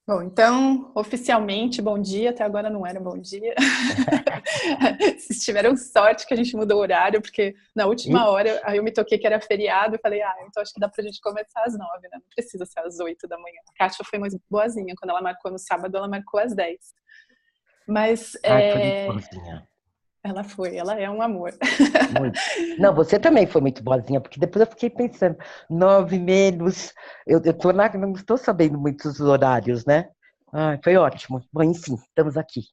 Bom, então, oficialmente, bom dia. Até agora não era bom dia. Vocês tiveram sorte que a gente mudou o horário, porque na E, última hora aí eu me toquei que era feriado. Eu falei, então acho que dá pra gente começar às 9, né? Não precisa ser às 8 da manhã. A Kátia foi mais boazinha. Quando ela marcou no sábado, ela marcou às 10. Mas ai, foi muito boazinha. ela é um amor. Muito. Não, você também foi muito boazinha, porque depois eu fiquei pensando, 9 menos. Não estou sabendo muitos horários, né? Ai, foi ótimo. Bom, enfim, estamos aqui.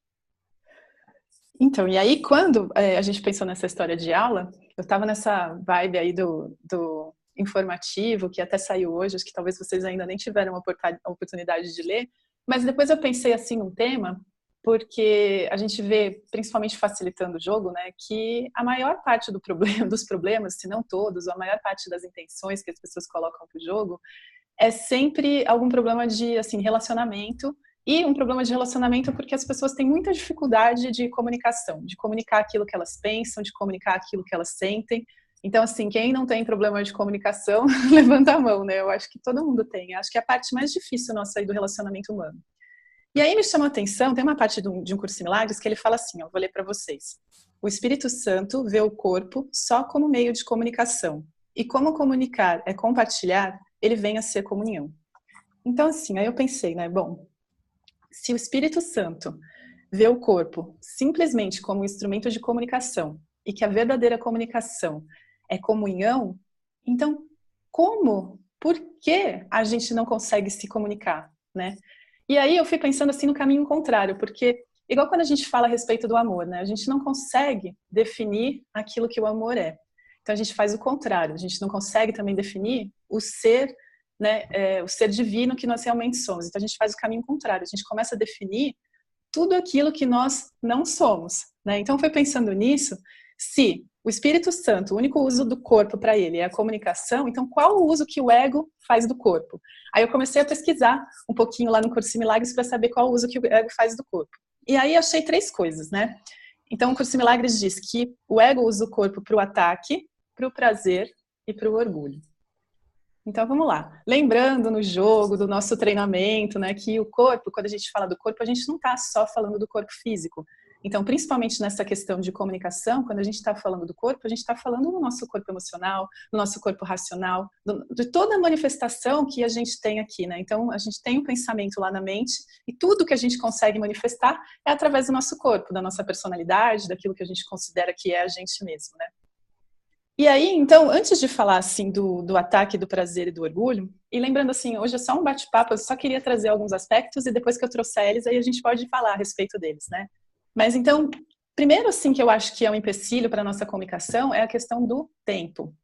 Então, e aí quando a gente pensou nessa história de aula, eu estava nessa vibe aí do informativo, que até saiu hoje, acho que talvez vocês ainda nem tiveram a oportunidade de ler, mas depois eu pensei assim num tema, porque a gente vê, principalmente facilitando o jogo, né, que a maior parte dos problemas, se não todos, a maior parte das intenções que as pessoas colocam para o jogo é sempre algum problema de assim relacionamento, e um problema de relacionamento porque as pessoas têm muita dificuldade de comunicação, de comunicar aquilo que elas pensam, de comunicar aquilo que elas sentem. Então, assim, quem não tem problema de comunicação, levanta a mão, né? Eu acho que todo mundo tem. Acho que é a parte mais difícil nossa aí do relacionamento humano. E aí me chama a atenção, tem uma parte de um curso de milagres que ele fala assim, ó, vou ler para vocês. O Espírito Santo vê o corpo só como meio de comunicação. E como comunicar é compartilhar, ele vem a ser comunhão. Então, assim, aí eu pensei, né, bom, se o Espírito Santo vê o corpo simplesmente como um instrumento de comunicação e que a verdadeira comunicação é comunhão, então por que a gente não consegue se comunicar, né? E aí eu fui pensando assim no caminho contrário, porque igual quando a gente fala a respeito do amor, né? A gente não consegue definir aquilo que o amor é. Então a gente faz o contrário, a gente não consegue também definir o ser, né, o ser divino que nós realmente somos. Então a gente faz o caminho contrário, a gente começa a definir tudo aquilo que nós não somos, né? Então foi pensando nisso, se o Espírito Santo, o único uso do corpo para ele é a comunicação, então qual o uso que o ego faz do corpo? Aí eu comecei a pesquisar um pouquinho lá no Curso de Milagres para saber qual o uso que o ego faz do corpo. E aí achei 3 coisas, né? Então o Curso de Milagres diz que o ego usa o corpo para o ataque, para o prazer e para o orgulho. Então vamos lá. Lembrando no jogo do nosso treinamento, né, que o corpo, quando a gente fala do corpo, a gente não está só falando do corpo físico. Então, principalmente nessa questão de comunicação, quando a gente está falando do corpo, a gente está falando do nosso corpo emocional, do nosso corpo racional, de toda a manifestação que a gente tem aqui, né? Então, a gente tem um pensamento lá na mente e tudo que a gente consegue manifestar é através do nosso corpo, da nossa personalidade, daquilo que a gente considera que é a gente mesmo, né? E aí, então, antes de falar assim do ataque, do prazer e do orgulho, e lembrando assim, hoje é só um bate-papo, eu só queria trazer alguns aspectos e depois que eu trouxer eles, aí a gente pode falar a respeito deles, né? Mas então, primeiro assim que eu acho que é um empecilho para a nossa comunicação é a questão do tempo.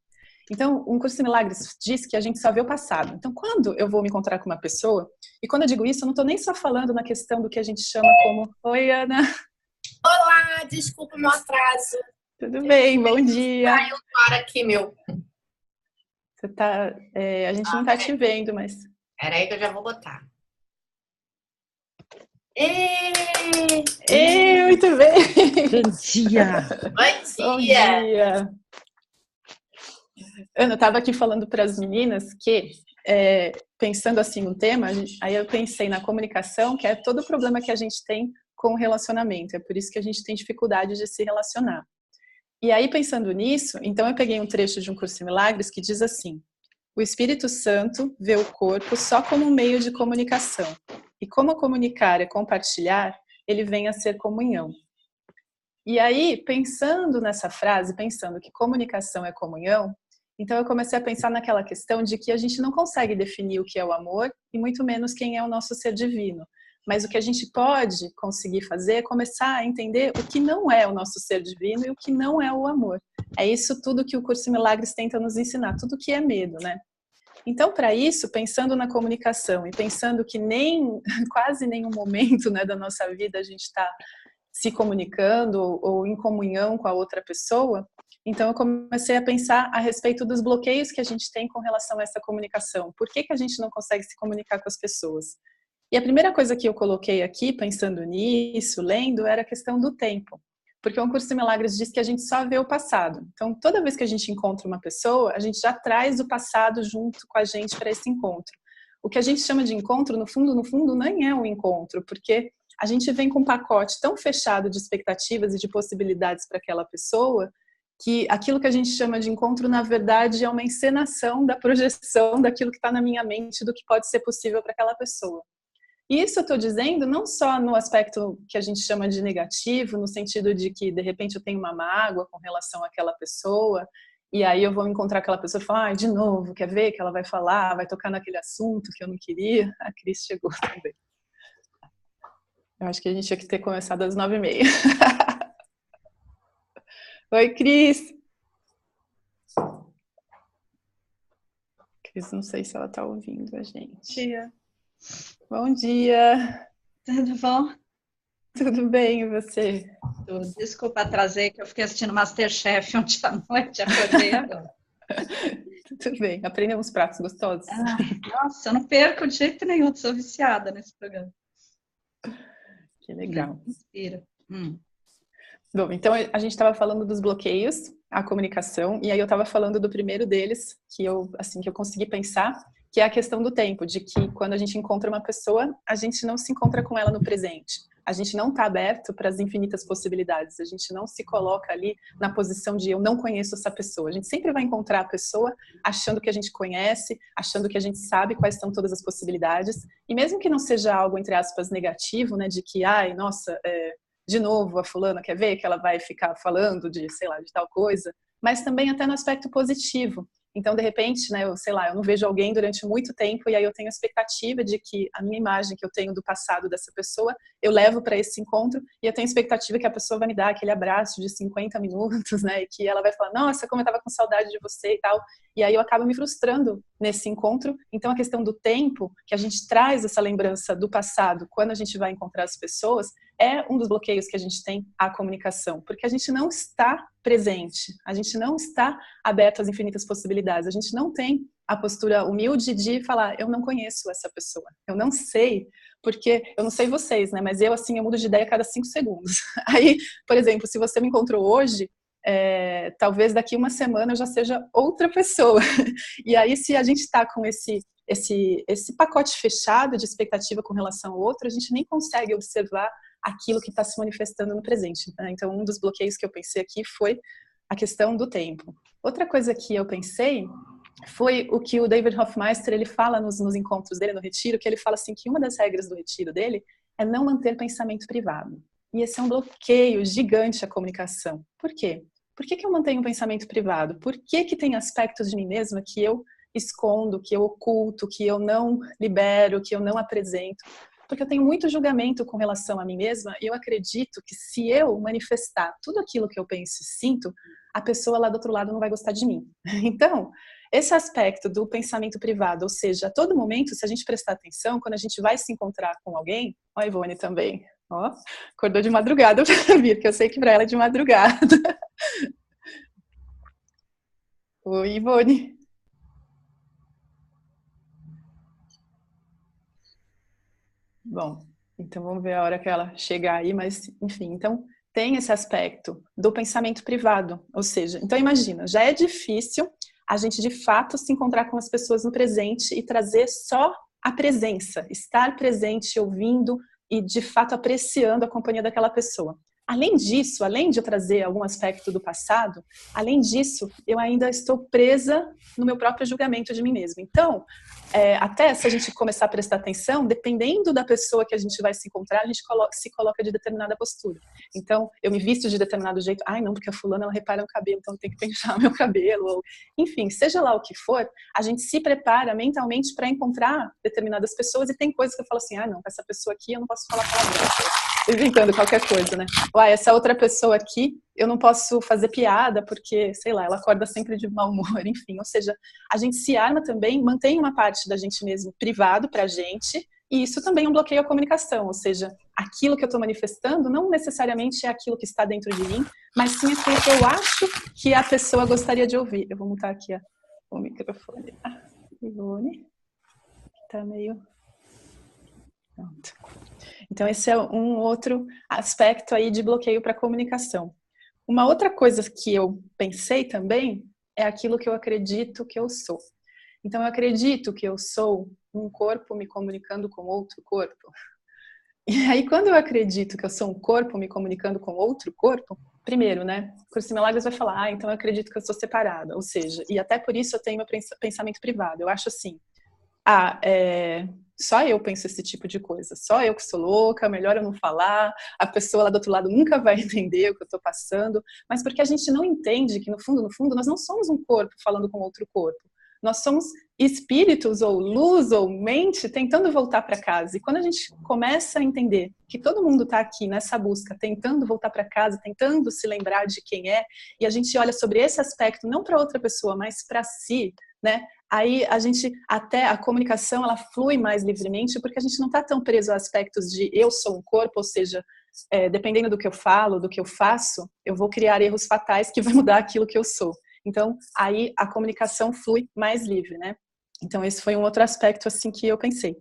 Então, um curso de milagres diz que a gente só vê o passado. Então, quando eu vou me encontrar com uma pessoa, e quando eu digo isso, eu não estou nem só falando na questão do que a gente chama como, oi Ana, Olá, desculpa o meu atraso. tudo bem, bom dia. Saiu do ar aqui, meu. Você tá, a gente não está te vendo, mas Peraí que eu já vou botar. Ê! Muito bem! Bom dia! Bom Bom dia! dia! Ana, eu estava aqui falando para as meninas que, pensando assim no tema, aí eu pensei na comunicação, que é todo o problema que a gente tem com o relacionamento. É por isso que a gente tem dificuldade de se relacionar. E aí, pensando nisso, então eu peguei um trecho de um Curso em Milagres que diz assim: o Espírito Santo vê o corpo só como um meio de comunicação. E como comunicar é compartilhar, ele vem a ser comunhão. E aí, pensando nessa frase, pensando que comunicação é comunhão, então eu comecei a pensar naquela questão de que a gente não consegue definir o que é o amor e muito menos quem é o nosso ser divino. Mas o que a gente pode conseguir fazer é começar a entender o que não é o nosso ser divino e o que não é o amor. É isso tudo que o Curso de Milagres tenta nos ensinar, tudo que é medo, né? Então, para isso, pensando na comunicação e pensando que quase nenhum momento, né, da nossa vida a gente está se comunicando ou em comunhão com a outra pessoa, então eu comecei a pensar a respeito dos bloqueios que a gente tem com relação a essa comunicação. Por que a gente não consegue se comunicar com as pessoas? E a primeira coisa que eu coloquei aqui, pensando nisso, lendo, era a questão do tempo. Porque o Curso de Milagres diz que a gente só vê o passado. Então, toda vez que a gente encontra uma pessoa, a gente já traz o passado junto com a gente para esse encontro. o que a gente chama de encontro, no fundo, nem é um encontro, porque a gente vem com um pacote tão fechado de expectativas e de possibilidades para aquela pessoa, que aquilo que a gente chama de encontro, na verdade, é uma encenação da projeção daquilo que está na minha mente, do que pode ser possível para aquela pessoa. E isso eu estou dizendo não só no aspecto que a gente chama de negativo, no sentido de que, de repente, eu tenho uma mágoa com relação àquela pessoa, e aí eu vou encontrar aquela pessoa e falar, de novo, quer ver que ela vai falar, vai tocar naquele assunto que eu não queria. A Cris chegou também. Eu acho que a gente tinha que ter começado às 9h30. Oi, Cris. Cris, não sei se ela está ouvindo a gente. Bom dia. Bom dia. Tudo bom? Tudo bem, e você? Tudo. Desculpa atrasei, que eu fiquei assistindo MasterChef ontem à noite, acordei agora. Tudo bem, aprendeu uns pratos gostosos? Nossa, eu não perco de jeito nenhum, sou viciada nesse programa. Que legal. Inspira. Bom, então a gente estava falando dos bloqueios à comunicação, e aí eu estava falando do primeiro deles, que eu consegui pensar, que é a questão do tempo, de que quando a gente encontra uma pessoa, a gente não se encontra com ela no presente. A gente não está aberto para as infinitas possibilidades, a gente não se coloca ali na posição de eu não conheço essa pessoa. A gente sempre vai encontrar a pessoa achando que a gente conhece, achando que a gente sabe quais são todas as possibilidades, e mesmo que não seja algo, entre aspas, negativo, né, de que, ai, nossa, de novo a fulana quer ver que ela vai ficar falando de, sei lá, de tal coisa, mas também até no aspecto positivo. Então, de repente, né, eu não vejo alguém durante muito tempo e aí eu tenho a expectativa de que a minha imagem que eu tenho do passado dessa pessoa, eu levo para esse encontro e eu tenho a expectativa que a pessoa vai me dar aquele abraço de 50 minutos, né, e que ela vai falar, nossa, como eu estava com saudade de você e tal. E aí eu acabo me frustrando nesse encontro. Então, a questão do tempo, que a gente traz essa lembrança do passado quando a gente vai encontrar as pessoas, é um dos bloqueios que a gente tem à comunicação, porque a gente não está presente, a gente não está aberto às infinitas possibilidades, a gente não tem a postura humilde de falar, eu não conheço essa pessoa, eu não sei, porque eu não sei vocês, né, mas eu mudo de ideia a cada 5 segundos. Aí, por exemplo, se você me encontrou hoje, talvez daqui uma semana eu já seja outra pessoa. E aí, se a gente está com esse pacote fechado de expectativa com relação ao outro, a gente nem consegue observar aquilo que está se manifestando no presente, né? Então, um dos bloqueios que eu pensei aqui foi a questão do tempo. Outra coisa que eu pensei foi o que o David Hoffmeister ele fala nos encontros dele no retiro, que ele fala assim que uma das regras do retiro dele é não manter pensamento privado. E esse é um bloqueio gigante à comunicação. Por quê? Por que eu mantenho um pensamento privado? Por que tem aspectos de mim mesma que eu escondo, que eu oculto, que eu não libero, que eu não apresento? Porque eu tenho muito julgamento com relação a mim mesma e eu acredito que se eu manifestar tudo aquilo que eu penso e sinto, a pessoa lá do outro lado não vai gostar de mim. Então, esse aspecto do pensamento privado, ou seja, a todo momento, se a gente prestar atenção, quando a gente vai se encontrar com alguém, ó, a Ivone também, ó, acordou de madrugada para vir, que eu sei que para ela é de madrugada. Oi, Ivone. Bom, então vamos ver a hora que ela chegar aí, mas enfim, então tem esse aspecto do pensamento privado, ou seja, então imagina, já é difícil a gente de fato se encontrar com as pessoas no presente e trazer só a presença, estar presente, ouvindo e de fato apreciando a companhia daquela pessoa. Além disso, além de eu trazer algum aspecto do passado, além disso, eu ainda estou presa no meu próprio julgamento de mim mesma. Então, até se a gente começar a prestar atenção, dependendo da pessoa que a gente vai se encontrar, a gente se coloca de determinada postura. Então, eu me visto de determinado jeito, ai não, porque a fulana ela repara no cabelo, então eu tenho que pentear meu cabelo, ou, enfim, seja lá o que for, a gente se prepara mentalmente para encontrar determinadas pessoas e tem coisas que eu falo assim, ah não, com essa pessoa aqui eu não posso falar palavrão, inventando qualquer coisa, né? Uai, essa outra pessoa aqui, eu não posso fazer piada porque, sei lá, ela acorda sempre de mau humor, enfim. Ou seja, a gente se arma também, mantém uma parte da gente mesmo privado pra gente, e isso também é um bloqueio à comunicação, ou seja, aquilo que eu estou manifestando não necessariamente é aquilo que está dentro de mim, mas sim aquilo que eu acho que a pessoa gostaria de ouvir. Eu vou mutar aqui o microfone. Ivone, tá meio... Pronto. Então, esse é um outro aspecto aí de bloqueio para comunicação. Uma outra coisa que eu pensei também é aquilo que eu acredito que eu sou. Então, eu acredito que eu sou um corpo me comunicando com outro corpo? E aí, quando eu acredito que eu sou um corpo me comunicando com outro corpo, primeiro, né? O Curso de Milagres vai falar, então eu acredito que eu sou separada. Ou seja, e até por isso eu tenho meu pensamento privado. Eu acho assim, só eu penso esse tipo de coisa. Só eu que sou louca, melhor eu não falar. A pessoa lá do outro lado nunca vai entender o que eu estou passando. Mas porque a gente não entende que, no fundo, nós não somos um corpo falando com outro corpo. Nós somos espíritos, ou luz, ou mente, tentando voltar para casa. E quando a gente começa a entender que todo mundo está aqui nessa busca, tentando voltar para casa, tentando se lembrar de quem é, e a gente olha sobre esse aspecto, não para outra pessoa, mas para si, né? Aí até a comunicação, ela flui mais livremente, porque a gente não está tão preso a aspectos de eu sou um corpo, ou seja, dependendo do que eu falo, do que eu faço, eu vou criar erros fatais que vai mudar aquilo que eu sou. Então, aí a comunicação flui mais livre, né? Então, esse foi um outro aspecto, assim, que eu pensei.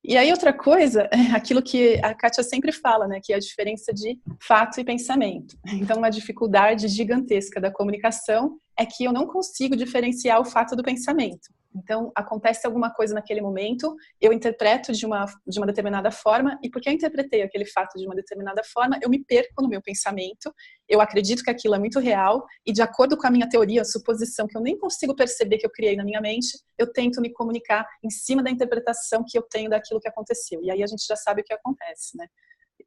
E aí, outra coisa, aquilo que a Kátia sempre fala, né? Que é a diferença de fato e pensamento. Então, uma dificuldade gigantesca da comunicação é que eu não consigo diferenciar o fato do pensamento. Então, acontece alguma coisa naquele momento, eu interpreto de uma determinada forma, e porque eu interpretei aquele fato de uma determinada forma, eu me perco no meu pensamento, eu acredito que aquilo é muito real, e de acordo com a minha teoria, a suposição que eu nem consigo perceber que eu criei na minha mente, eu tento me comunicar em cima da interpretação que eu tenho daquilo que aconteceu. E aí a gente já sabe o que acontece, né?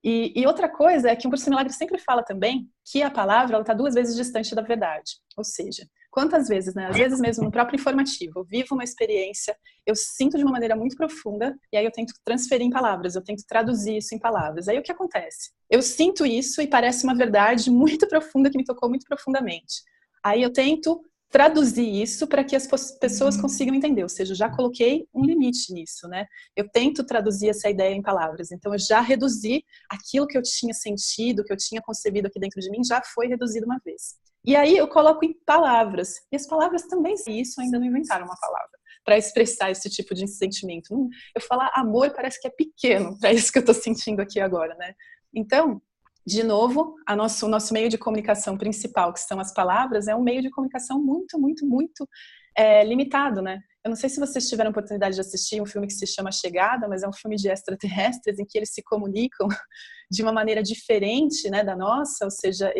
E outra coisa é que o Curso de Milagres sempre fala também que a palavra está 2 vezes distante da verdade. Ou seja, quantas vezes, né? Às vezes mesmo no próprio informativo, eu vivo uma experiência, eu sinto de uma maneira muito profunda, e aí eu tento transferir em palavras, eu tento traduzir isso em palavras. Aí o que acontece? Eu sinto isso e parece uma verdade muito profunda que me tocou muito profundamente. Aí eu tento traduzir isso para que as pessoas consigam entender, ou seja, eu já coloquei um limite nisso, né? Eu tento traduzir essa ideia em palavras, então eu já reduzi aquilo que eu tinha sentido, que eu tinha concebido aqui dentro de mim, já foi reduzido uma vez. E aí eu coloco em palavras, e as palavras também, se isso ainda não inventaram uma palavra para expressar esse tipo de sentimento. Eu falar amor parece que é pequeno para isso que eu estou sentindo aqui agora, né? Então, de novo, o nosso meio de comunicação principal, que são as palavras, é um meio de comunicação muito, muito, muito limitado, né? Eu não sei se vocês tiveram a oportunidade de assistir um filme que se chama Chegada, mas é um filme de extraterrestres em que eles se comunicam de uma maneira diferente, né, da nossa, ou seja,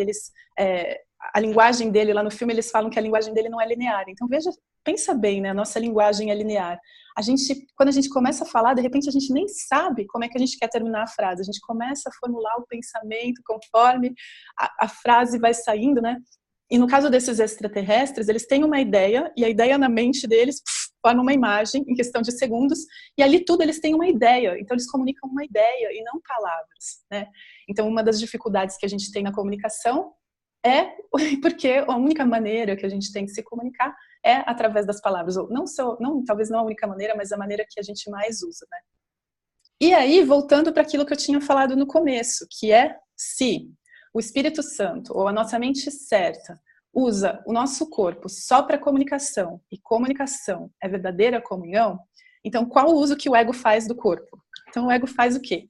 a linguagem dele, lá no filme eles falam que a linguagem dele não é linear. Então pensa bem, né, a nossa linguagem é linear. Quando a gente começa a falar, de repente a gente nem sabe como é que a gente quer terminar a frase. A gente começa a formular o pensamento conforme a frase vai saindo, né? E no caso desses extraterrestres, eles têm uma ideia, e a ideia na mente deles forma uma imagem em questão de segundos, e ali tudo eles têm uma ideia, então eles comunicam uma ideia e não palavras, né? Então uma das dificuldades que a gente tem na comunicação é porque a única maneira que a gente tem de se comunicar é através das palavras, ou talvez não a única maneira, mas a maneira que a gente mais usa, né? E aí, voltando para aquilo que eu tinha falado no começo, que é se o Espírito Santo, ou a nossa mente certa, usa o nosso corpo só para comunicação, e comunicação é verdadeira comunhão, então qual o uso que o ego faz do corpo? Então o ego faz o quê?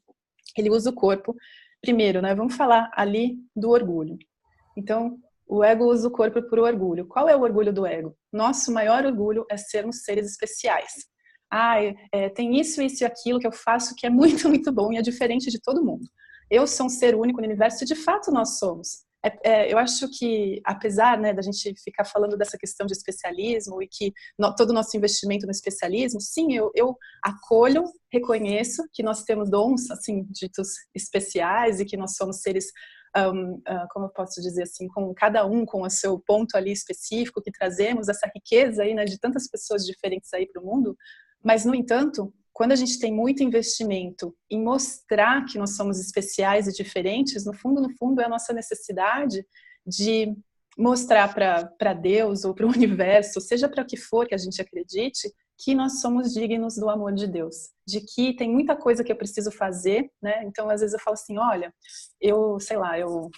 Ele usa o corpo, primeiro, né, vamos falar ali do orgulho. Então, o ego usa o corpo por orgulho. Qual é o orgulho do ego? Nosso maior orgulho é sermos seres especiais. Tem isso, isso e aquilo que eu faço que é muito, muito bom e é diferente de todo mundo. Eu sou um ser único no universo e de fato nós somos. Eu acho que, apesar, né, da gente ficar falando dessa questão de especialismo e que todo o nosso investimento no especialismo, sim, eu acolho, reconheço que nós temos dons, assim, ditos especiais e que nós somos seres, como eu posso dizer assim, com cada um com o seu ponto ali específico, que trazemos essa riqueza aí, né, de tantas pessoas diferentes aí para o mundo, mas, no entanto, quando a gente tem muito investimento em mostrar que nós somos especiais e diferentes, no fundo, é a nossa necessidade de mostrar para Deus ou para o universo, seja para o que for que a gente acredite, que nós somos dignos do amor de Deus, de que tem muita coisa que eu preciso fazer, né? Então, às vezes eu falo assim, olha, eu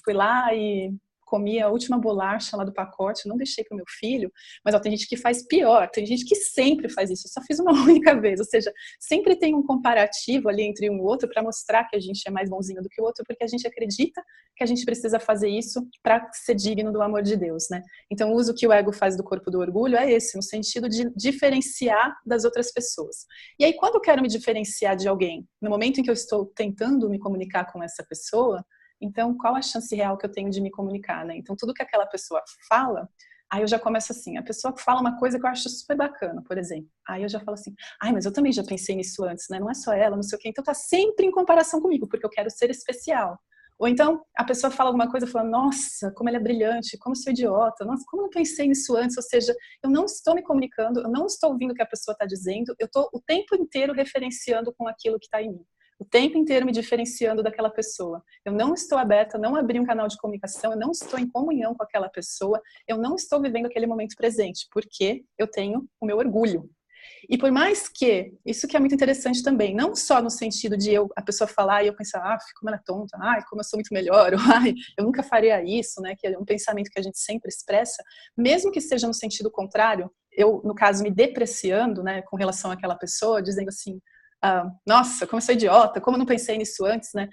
fui lá e comi a última bolacha lá do pacote, não deixei para o meu filho, mas ó, tem gente que faz pior, tem gente que sempre faz isso, eu só fiz uma única vez, ou seja, sempre tem um comparativo ali entre um e o outro para mostrar que a gente é mais bonzinho do que o outro, porque a gente acredita que a gente precisa fazer isso para ser digno do amor de Deus, né? Então o uso que o ego faz do corpo do orgulho é esse, no sentido de diferenciar das outras pessoas. E aí quando eu quero me diferenciar de alguém, no momento em que eu estou tentando me comunicar com essa pessoa, então qual a chance real que eu tenho de me comunicar, né? Então tudo que aquela pessoa fala, aí eu já começo assim, a pessoa fala uma coisa que eu acho super bacana, por exemplo, aí eu já falo assim, ai, mas eu também já pensei nisso antes, né? Não é só ela, não sei o quê, então tá sempre em comparação comigo, porque eu quero ser especial. Ou então a pessoa fala alguma coisa e fala, nossa, como ele é brilhante, como eu sou idiota, nossa, como eu não pensei nisso antes, ou seja, eu não estou me comunicando, eu não estou ouvindo o que a pessoa está dizendo, eu estou o tempo inteiro referenciando com aquilo que está em mim. O tempo inteiro me diferenciando daquela pessoa. Eu não estou aberta, não abri um canal de comunicação, eu não estou em comunhão com aquela pessoa, eu não estou vivendo aquele momento presente, porque eu tenho o meu orgulho. E por mais que, isso que é muito interessante também, não só no sentido de a pessoa falar e eu pensar, como ela é tonta, como eu sou muito melhor, ou eu nunca faria isso, né, que é um pensamento que a gente sempre expressa, mesmo que seja no sentido contrário, eu, no caso, me depreciando, né, com relação àquela pessoa, dizendo assim, nossa, como eu sou idiota, como eu não pensei nisso antes, né,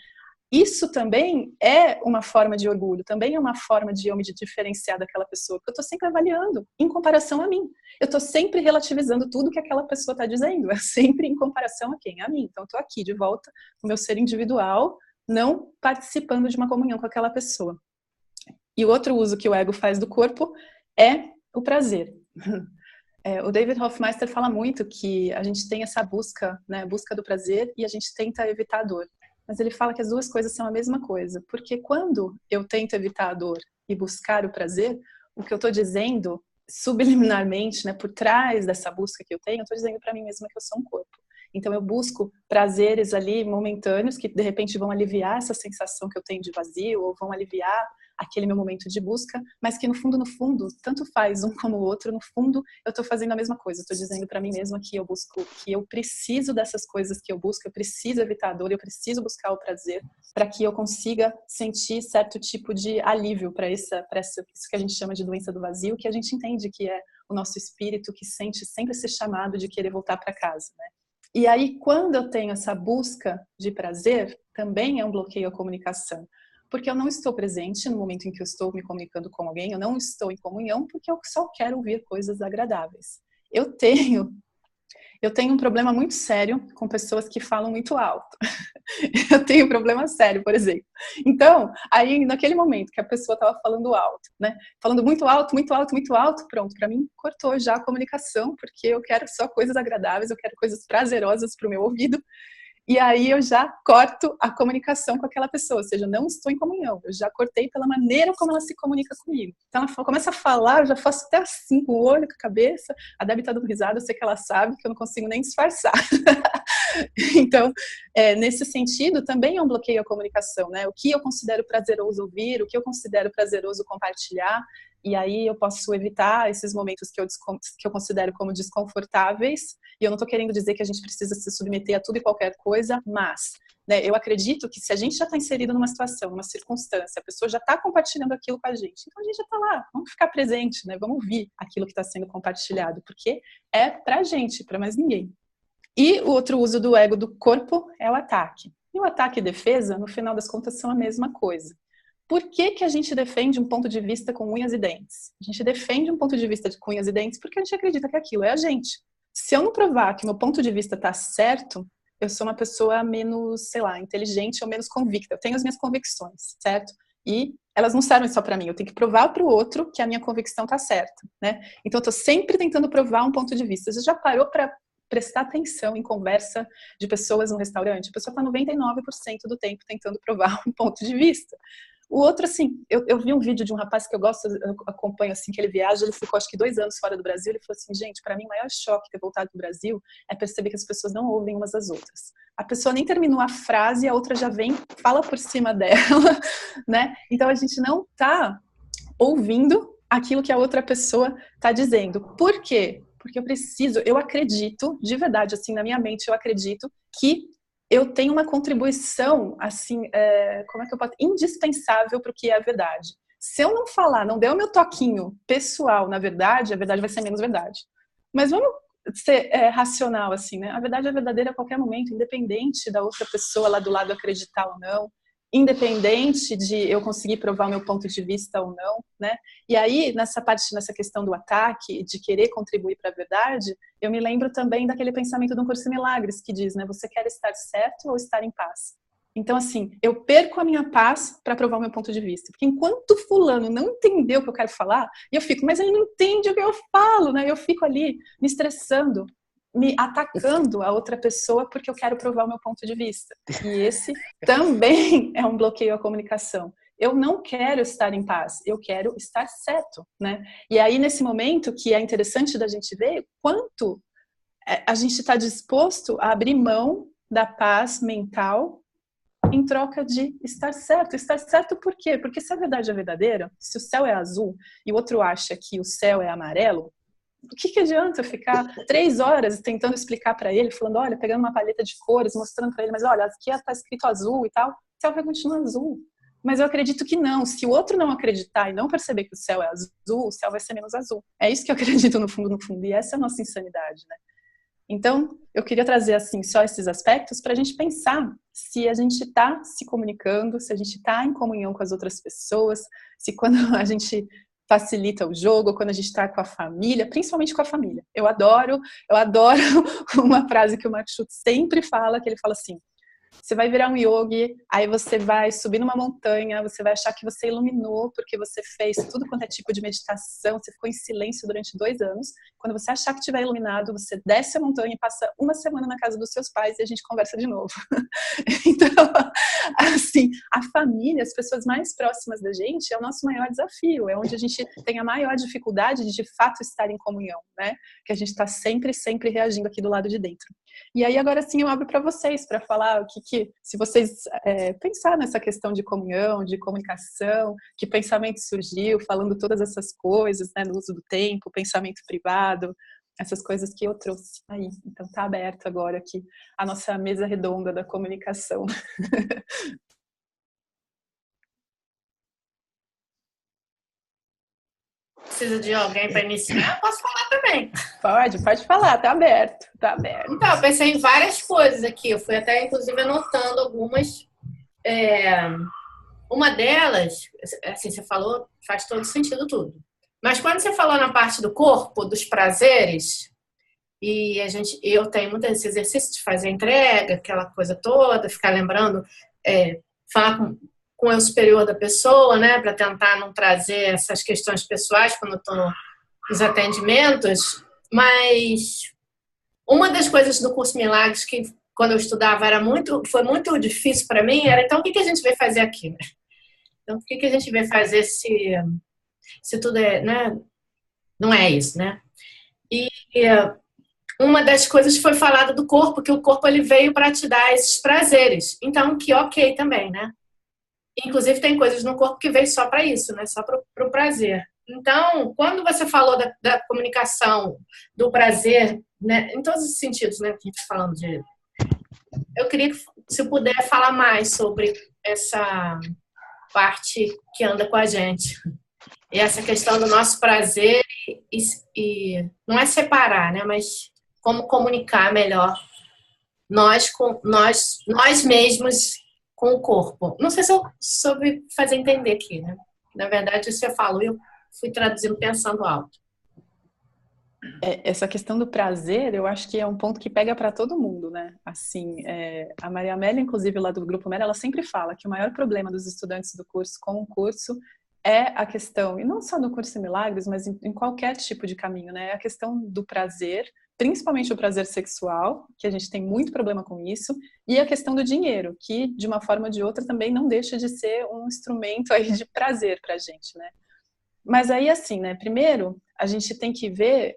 isso também é uma forma de orgulho, também é uma forma de eu me diferenciar daquela pessoa, porque eu estou sempre avaliando em comparação a mim. Eu estou sempre relativizando tudo que aquela pessoa está dizendo, é sempre em comparação a quem? A mim. Então, eu estou aqui de volta com o meu ser individual, não participando de uma comunhão com aquela pessoa. E o outro uso que o ego faz do corpo é o prazer. O David Hoffmeister fala muito que a gente tem essa busca, né, busca do prazer, e a gente tenta evitar a dor. Mas ele fala que as duas coisas são a mesma coisa, porque quando eu tento evitar a dor e buscar o prazer, o que eu estou dizendo subliminarmente, né, por trás dessa busca que eu tenho, eu estou dizendo para mim mesma que eu sou um corpo. Então eu busco prazeres ali momentâneos que de repente vão aliviar essa sensação que eu tenho de vazio, ou vão aliviar aquele meu momento de busca, mas que no fundo, tanto faz um como o outro, no fundo eu estou fazendo a mesma coisa, estou dizendo para mim mesma que eu busco, que eu preciso dessas coisas que eu busco, eu preciso evitar a dor, eu preciso buscar o prazer, para que eu consiga sentir certo tipo de alívio para isso que a gente chama de doença do vazio, que a gente entende que é o nosso espírito que sente sempre esse chamado de querer voltar para casa, né? E aí, quando eu tenho essa busca de prazer, também é um bloqueio à comunicação. Porque eu não estou presente no momento em que eu estou me comunicando com alguém, eu não estou em comunhão porque eu só quero ouvir coisas agradáveis. Eu tenho um problema muito sério com pessoas que falam muito alto. Eu tenho um problema sério, por exemplo. Então, aí naquele momento que a pessoa estava falando alto, né? Falando muito alto, muito alto, muito alto, pronto, para mim cortou já a comunicação, porque eu quero só coisas agradáveis, eu quero coisas prazerosas para o meu ouvido. E aí eu já corto a comunicação com aquela pessoa, ou seja, eu não estou em comunhão, eu já cortei pela maneira como ela se comunica comigo. Então ela começa a falar, eu já faço até assim, com o olho, com a cabeça, a Debbie tá dando risada, eu sei que ela sabe que eu não consigo nem disfarçar. Então, nesse sentido, também é um bloqueio à comunicação, né? O que eu considero prazeroso ouvir, o que eu considero prazeroso compartilhar, e aí eu posso evitar esses momentos que eu considero como desconfortáveis, e eu não estou querendo dizer que a gente precisa se submeter a tudo e qualquer coisa, mas, né, eu acredito que se a gente já está inserido numa situação, numa circunstância, a pessoa já está compartilhando aquilo com a gente, então a gente já está lá, vamos ficar presente, né? Vamos ouvir aquilo que está sendo compartilhado, porque é pra gente, para mais ninguém. E o outro uso do ego do corpo é o ataque. E o ataque e defesa, no final das contas, são a mesma coisa. Por que que a gente defende um ponto de vista com unhas e dentes? A gente defende um ponto de vista com unhas e dentes porque a gente acredita que aquilo é a gente. Se eu não provar que meu ponto de vista está certo, eu sou uma pessoa menos, sei lá, inteligente ou menos convicta. Eu tenho as minhas convicções, certo? E elas não servem só para mim, eu tenho que provar para o outro que a minha convicção está certa, né? Então eu estou sempre tentando provar um ponto de vista. Você já parou para prestar atenção em conversa de pessoas no restaurante? A pessoa está 99% do tempo tentando provar um ponto de vista. O outro, assim, eu vi um vídeo de um rapaz que eu gosto, eu acompanho, assim, que ele viaja, ele ficou acho que 2 anos fora do Brasil, ele falou assim, gente, para mim o maior choque ter voltado do Brasil é perceber que as pessoas não ouvem umas às outras. A pessoa nem terminou a frase, a outra já vem, fala por cima dela, né? Então a gente não tá ouvindo aquilo que a outra pessoa tá dizendo. Por quê? Porque eu acredito, de verdade, assim, na minha mente, eu acredito que eu tenho uma contribuição, assim, como é que eu posso... indispensável para o que é a verdade. se eu não falar, não der o meu toquinho pessoal na verdade, a verdade vai ser menos verdade. Mas vamos ser racional, assim, né? A verdade é verdadeira a qualquer momento, independente da outra pessoa lá do lado acreditar ou não, independente de eu conseguir provar o meu ponto de vista ou não, né? E aí, nessa questão do ataque, de querer contribuir para a verdade, eu me lembro também daquele pensamento do Curso em Milagres, que diz, né? Você quer estar certo ou estar em paz? Então, assim, eu perco a minha paz para provar o meu ponto de vista. Porque enquanto fulano não entendeu o que eu quero falar, eu fico, mas ele não entende o que eu falo, né? Eu fico ali me estressando, me atacando a outra pessoa porque eu quero provar o meu ponto de vista. E esse também é um bloqueio à comunicação. Eu não quero estar em paz, eu quero estar certo, né? E aí, nesse momento, que é interessante da gente ver quanto a gente está disposto a abrir mão da paz mental em troca de estar certo. Estar certo por quê? Porque se a verdade é verdadeira, se o céu é azul e o outro acha que o céu é amarelo, o que adianta ficar 3 horas tentando explicar para ele, falando, olha, pegando uma paleta de cores, mostrando para ele, mas olha, aqui está escrito azul e tal, o céu vai continuar azul. Mas eu acredito que não. Se o outro não acreditar e não perceber que o céu é azul, o céu vai ser menos azul. É isso que eu acredito no fundo, e essa é a nossa insanidade, né? Então, eu queria trazer assim só esses aspectos para a gente pensar se a gente está se comunicando, se a gente está em comunhão com as outras pessoas, se quando a gente facilita o jogo, quando a gente está com a família, principalmente com a família. Eu adoro uma frase que o Mark Schutz sempre fala, que ele fala assim, você vai virar um yogi, aí você vai subir numa montanha, você vai achar que você iluminou porque você fez tudo quanto é tipo de meditação, você ficou em silêncio durante 2 anos. Quando você achar que estiver iluminado, você desce a montanha e passa 1 semana na casa dos seus pais e a gente conversa de novo. Então, assim, a família, as pessoas mais próximas da gente é o nosso maior desafio, é onde a gente tem a maior dificuldade de fato estar em comunhão, né? Que a gente está sempre reagindo aqui do lado de dentro. E aí agora sim eu abro para vocês, para falar o que se vocês pensar nessa questão de comunhão, de comunicação, que pensamento surgiu, falando todas essas coisas, né, no uso do tempo, pensamento privado, essas coisas que eu trouxe aí. Então tá aberto agora aqui a nossa mesa redonda da comunicação. Precisa de alguém para iniciar? Eu posso falar também. Pode falar, tá aberto, tá aberto. Então, eu pensei em várias coisas aqui. Eu fui até, inclusive, anotando algumas. Uma delas, assim, você falou, faz todo sentido tudo. Mas quando você falou na parte do corpo, dos prazeres, e eu tenho muito esse exercício de fazer entrega, aquela coisa toda, ficar lembrando, falar com o eu superior da pessoa, né, para tentar não trazer essas questões pessoais quando eu estou nos atendimentos. Mas uma das coisas do curso Milagres que quando eu estudava foi muito difícil para mim era, então, o que a gente veio fazer aqui, né? Então, o que a gente veio fazer se tudo é, né? Não é isso, né? E uma das coisas foi falada do corpo, que o corpo ele veio para te dar esses prazeres. Então, que ok também, né? Inclusive, tem coisas no corpo que veio só para isso, né? Só para o prazer. Então, quando você falou da comunicação, do prazer, né? Em todos os sentidos, né? Que a gente está falando de... Eu queria que, se puder, falar mais sobre essa parte que anda com a gente. E essa questão do nosso prazer e não é separar, né? Mas como comunicar melhor nós mesmos com o corpo. Não sei se eu soube fazer entender aqui, né? Na verdade, você falou e eu fui traduzindo pensando alto. Essa questão do prazer, eu acho que é um ponto que pega para todo mundo, né? Assim, a Maria Amélia, inclusive, lá do Grupo Mera, ela sempre fala que o maior problema dos estudantes do curso com o curso é a questão, e não só no curso de Milagres, mas em qualquer tipo de caminho, né? É a questão do prazer, principalmente o prazer sexual, que a gente tem muito problema com isso, e a questão do dinheiro, que, de uma forma ou de outra, também não deixa de ser um instrumento aí de prazer para a gente, né? Mas aí, assim, né? Primeiro, a gente tem que ver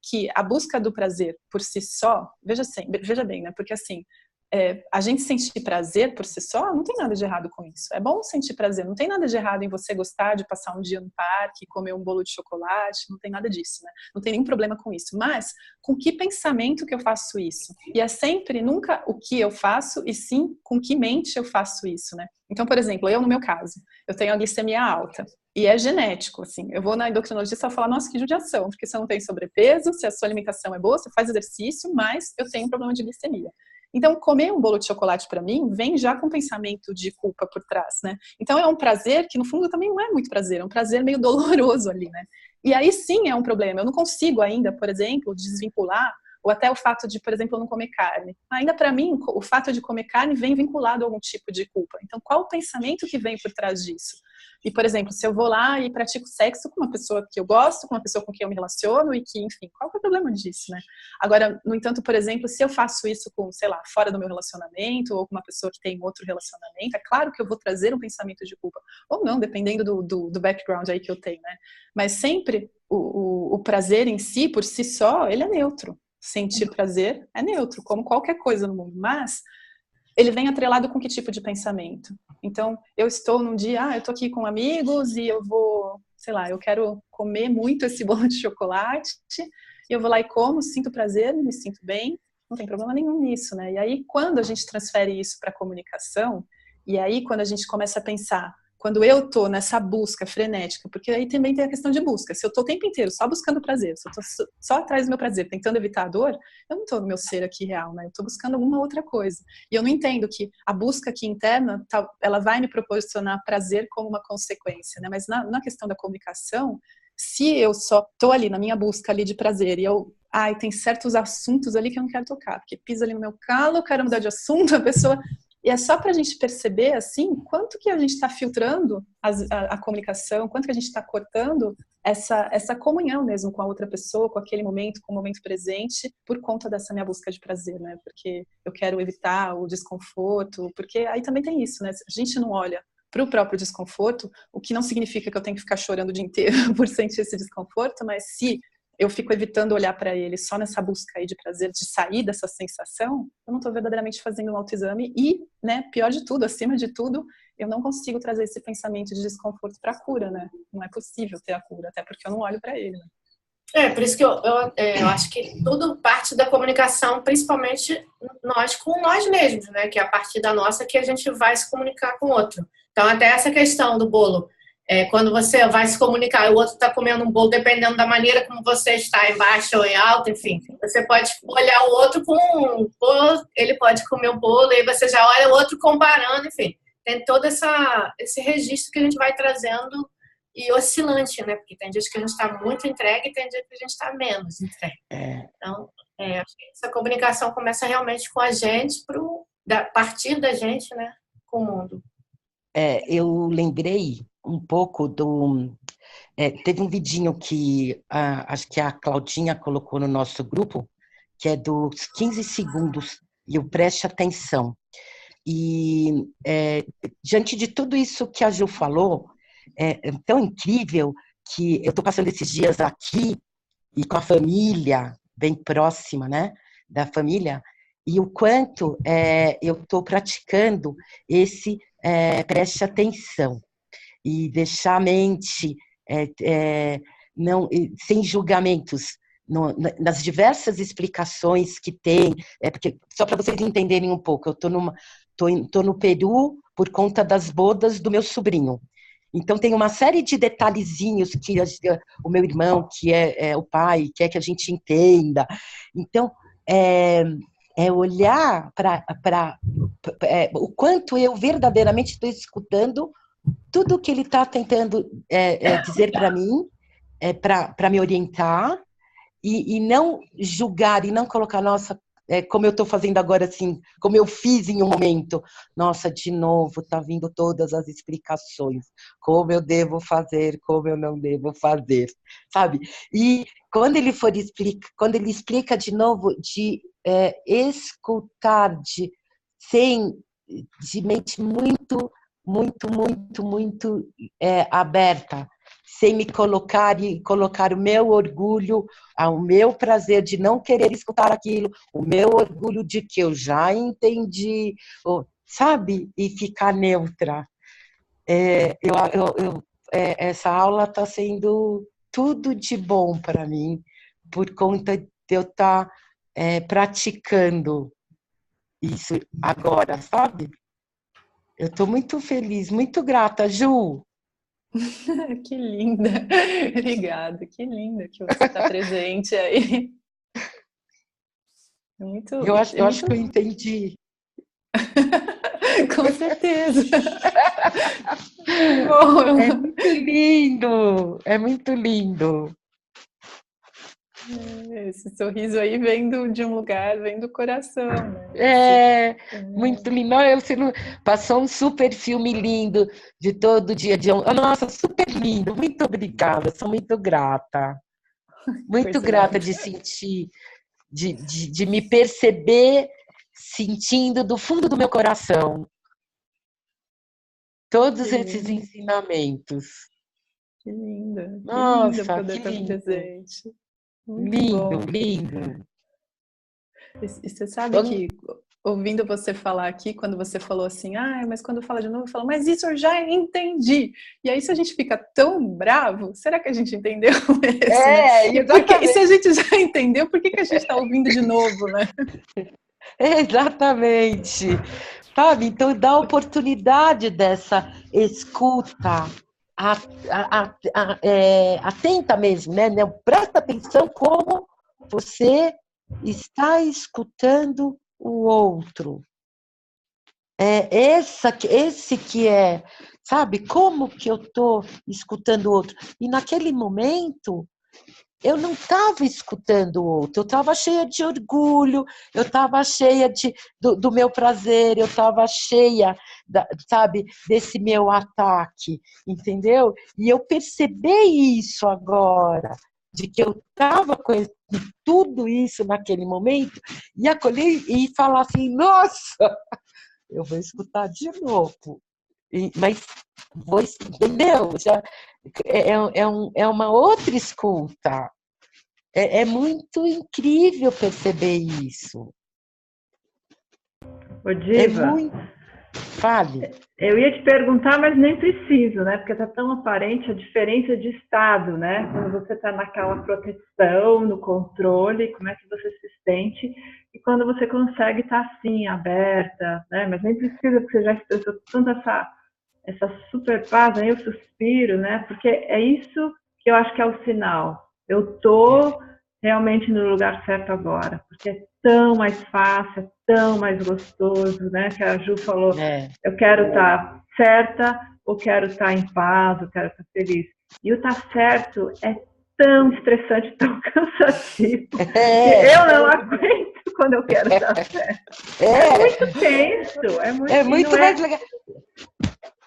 que a busca do prazer por si só, veja bem, né? Porque, assim, a gente sentir prazer por si só, não tem nada de errado com isso. É bom sentir prazer, não tem nada de errado em você gostar de passar um dia no parque, comer um bolo de chocolate, não tem nada disso, né? Não tem nenhum problema com isso. Mas, com que pensamento que eu faço isso? E é sempre, nunca o que eu faço, e sim com que mente eu faço isso, né? Então, por exemplo, no meu caso, eu tenho a glicemia alta. E é genético, assim. Eu vou na endocrinologista e falar, nossa, que judiação, porque você não tem sobrepeso, se a sua alimentação é boa, você faz exercício, mas eu tenho um problema de glicemia. Então, comer um bolo de chocolate para mim vem já com pensamento de culpa por trás, né? Então, é um prazer que, no fundo, também não é muito prazer, é um prazer meio doloroso ali, né? E aí, sim, é um problema. Eu não consigo ainda, por exemplo, desvincular, ou até o fato de, por exemplo, eu não comer carne. Ainda para mim, o fato de comer carne vem vinculado a algum tipo de culpa. Então, qual o pensamento que vem por trás disso? E, por exemplo, se eu vou lá e pratico sexo com uma pessoa que eu gosto, com uma pessoa com quem eu me relaciono e que, enfim, qual que é o problema disso, né? Agora, no entanto, por exemplo, se eu faço isso com, sei lá, fora do meu relacionamento ou com uma pessoa que tem outro relacionamento, é claro que eu vou trazer um pensamento de culpa. Ou não, dependendo do background aí que eu tenho, né? Mas sempre o prazer em si, por si só, ele é neutro. Sentir prazer é neutro, como qualquer coisa no mundo. Mas ele vem atrelado com que tipo de pensamento? Então, eu estou num dia, eu estou aqui com amigos e eu vou, sei lá, eu quero comer muito esse bolo de chocolate, e eu vou lá e como, sinto prazer, me sinto bem, não tem problema nenhum nisso, né? E aí, quando a gente transfere isso para a comunicação, e aí quando a gente começa a pensar, quando eu tô nessa busca frenética, porque aí também tem a questão de busca, se eu tô o tempo inteiro só buscando prazer, se eu tô só atrás do meu prazer, tentando evitar a dor, eu não tô no meu ser aqui real, né? Eu tô buscando alguma outra coisa. E eu não entendo que a busca aqui interna, ela vai me proporcionar prazer como uma consequência, né? Mas na questão da comunicação, se eu só tô ali na minha busca ali de prazer e tem certos assuntos ali que eu não quero tocar, porque pisa ali no meu calo, eu quero mudar de assunto, a pessoa... E é só para a gente perceber, assim, quanto que a gente está filtrando a comunicação, quanto que a gente está cortando essa comunhão mesmo com a outra pessoa, com aquele momento, com o momento presente, por conta dessa minha busca de prazer, né? Porque eu quero evitar o desconforto, porque aí também tem isso, né? A gente não olha para o próprio desconforto, o que não significa que eu tenho que ficar chorando o dia inteiro por sentir esse desconforto, mas se eu fico evitando olhar para ele só nessa busca aí de prazer, de sair dessa sensação, eu não estou verdadeiramente fazendo um autoexame e, né, pior de tudo, acima de tudo, eu não consigo trazer esse pensamento de desconforto para a cura, né? Não é possível ter a cura, até porque eu não olho para ele, né? Por isso que eu acho que tudo parte da comunicação, principalmente nós com nós mesmos, né? Que é a partir da nossa que a gente vai se comunicar com o outro. Então, até essa questão do bolo. Quando você vai se comunicar e o outro está comendo um bolo, dependendo da maneira como você está, embaixo ou em alto, enfim, você pode olhar o outro ele pode comer o bolo, e aí você já olha o outro comparando, enfim. Tem todo esse registro que a gente vai trazendo e oscilante, né? Porque tem dias que a gente está muito entregue e tem dias que a gente está menos entregue. Então, acho que essa comunicação começa realmente com a gente, a partir da gente, né? Com o mundo. Eu lembrei um pouco teve um vidinho que acho que a Claudinha colocou no nosso grupo, que é dos 15 segundos, e o preste atenção. E diante de tudo isso que a Gil falou, é tão incrível que eu estou passando esses dias aqui e com a família, bem próxima, né, da família, e o quanto eu estou praticando esse preste atenção e deixar a mente não, sem julgamentos nas diversas explicações que tem, porque, só para vocês entenderem um pouco, eu estou no Peru por conta das bodas do meu sobrinho. Então, tem uma série de detalhezinhos que o meu irmão, que é o pai, quer que a gente entenda. Então, olhar para o quanto eu verdadeiramente estou escutando tudo que ele está tentando dizer para mim, para me orientar, e não julgar, e não colocar, nossa, como eu estou fazendo agora, assim, como eu fiz em um momento, nossa, de novo, está vindo todas as explicações, como eu devo fazer, como eu não devo fazer, sabe? E quando ele explica de novo, de escutar, de mente muito aberta, sem me colocar e colocar o meu orgulho, o meu prazer de não querer escutar aquilo, o meu orgulho de que eu já entendi, sabe? E ficar neutra. Essa aula está sendo tudo de bom para mim, por conta de eu estar praticando isso agora, sabe? Eu estou muito feliz, muito grata, Ju. Que linda. Obrigada, que linda que você está presente aí. Eu acho que eu entendi. Com certeza. Bom, é muito lindo, é muito lindo. Esse sorriso aí vem de um lugar, vem do coração, né? Muito lindo. Você não, passou um super filme lindo de todo dia. Nossa, super lindo. Muito obrigada, sou muito grata. Muito grata de sentir, de me perceber sentindo do fundo do meu coração todos esses ensinamentos. Que linda. Nossa, que linda poder estar presente. Muito lindo, bom. lindo. E você sabe que, ouvindo você falar aqui, quando você falou assim, mas quando fala de novo, eu falo, mas isso eu já entendi. E aí, se a gente fica tão bravo, será que a gente entendeu mesmo? Né? E se a gente já entendeu, por que a gente está ouvindo de novo, né? Exatamente. Sabe? Então, dá a oportunidade dessa escuta atenta mesmo, né? Presta atenção como você está escutando o outro. Esse que é, sabe? Como que eu estou escutando o outro? E naquele momento, eu não estava escutando o outro, eu estava cheia de orgulho, eu estava cheia do meu prazer, eu estava cheia, sabe, desse meu ataque, entendeu? E eu percebi isso agora, de que eu estava com tudo isso naquele momento, e acolher e falar assim, nossa, eu vou escutar de novo. Mas vou, entendeu? Já é uma outra escuta. É muito incrível perceber isso. Ô, Diva, Fale. Eu ia te perguntar, mas nem preciso, né? Porque está tão aparente a diferença de estado, né? Quando você está naquela proteção, no controle, como é que você se sente, e quando você consegue estar assim, aberta, né? Mas nem precisa, porque você já expressou tanto essa super paz, aí eu suspiro, né? Porque é isso que eu acho que é o sinal. Eu tô realmente no lugar certo agora, porque é tão mais fácil, é tão mais gostoso, né? Que a Ju falou, eu quero estar certa, ou quero estar em paz, ou quero estar feliz. E o estar certo é tão estressante, tão cansativo, que eu não aguento quando eu quero estar certo. É muito tenso, é muito mais legal.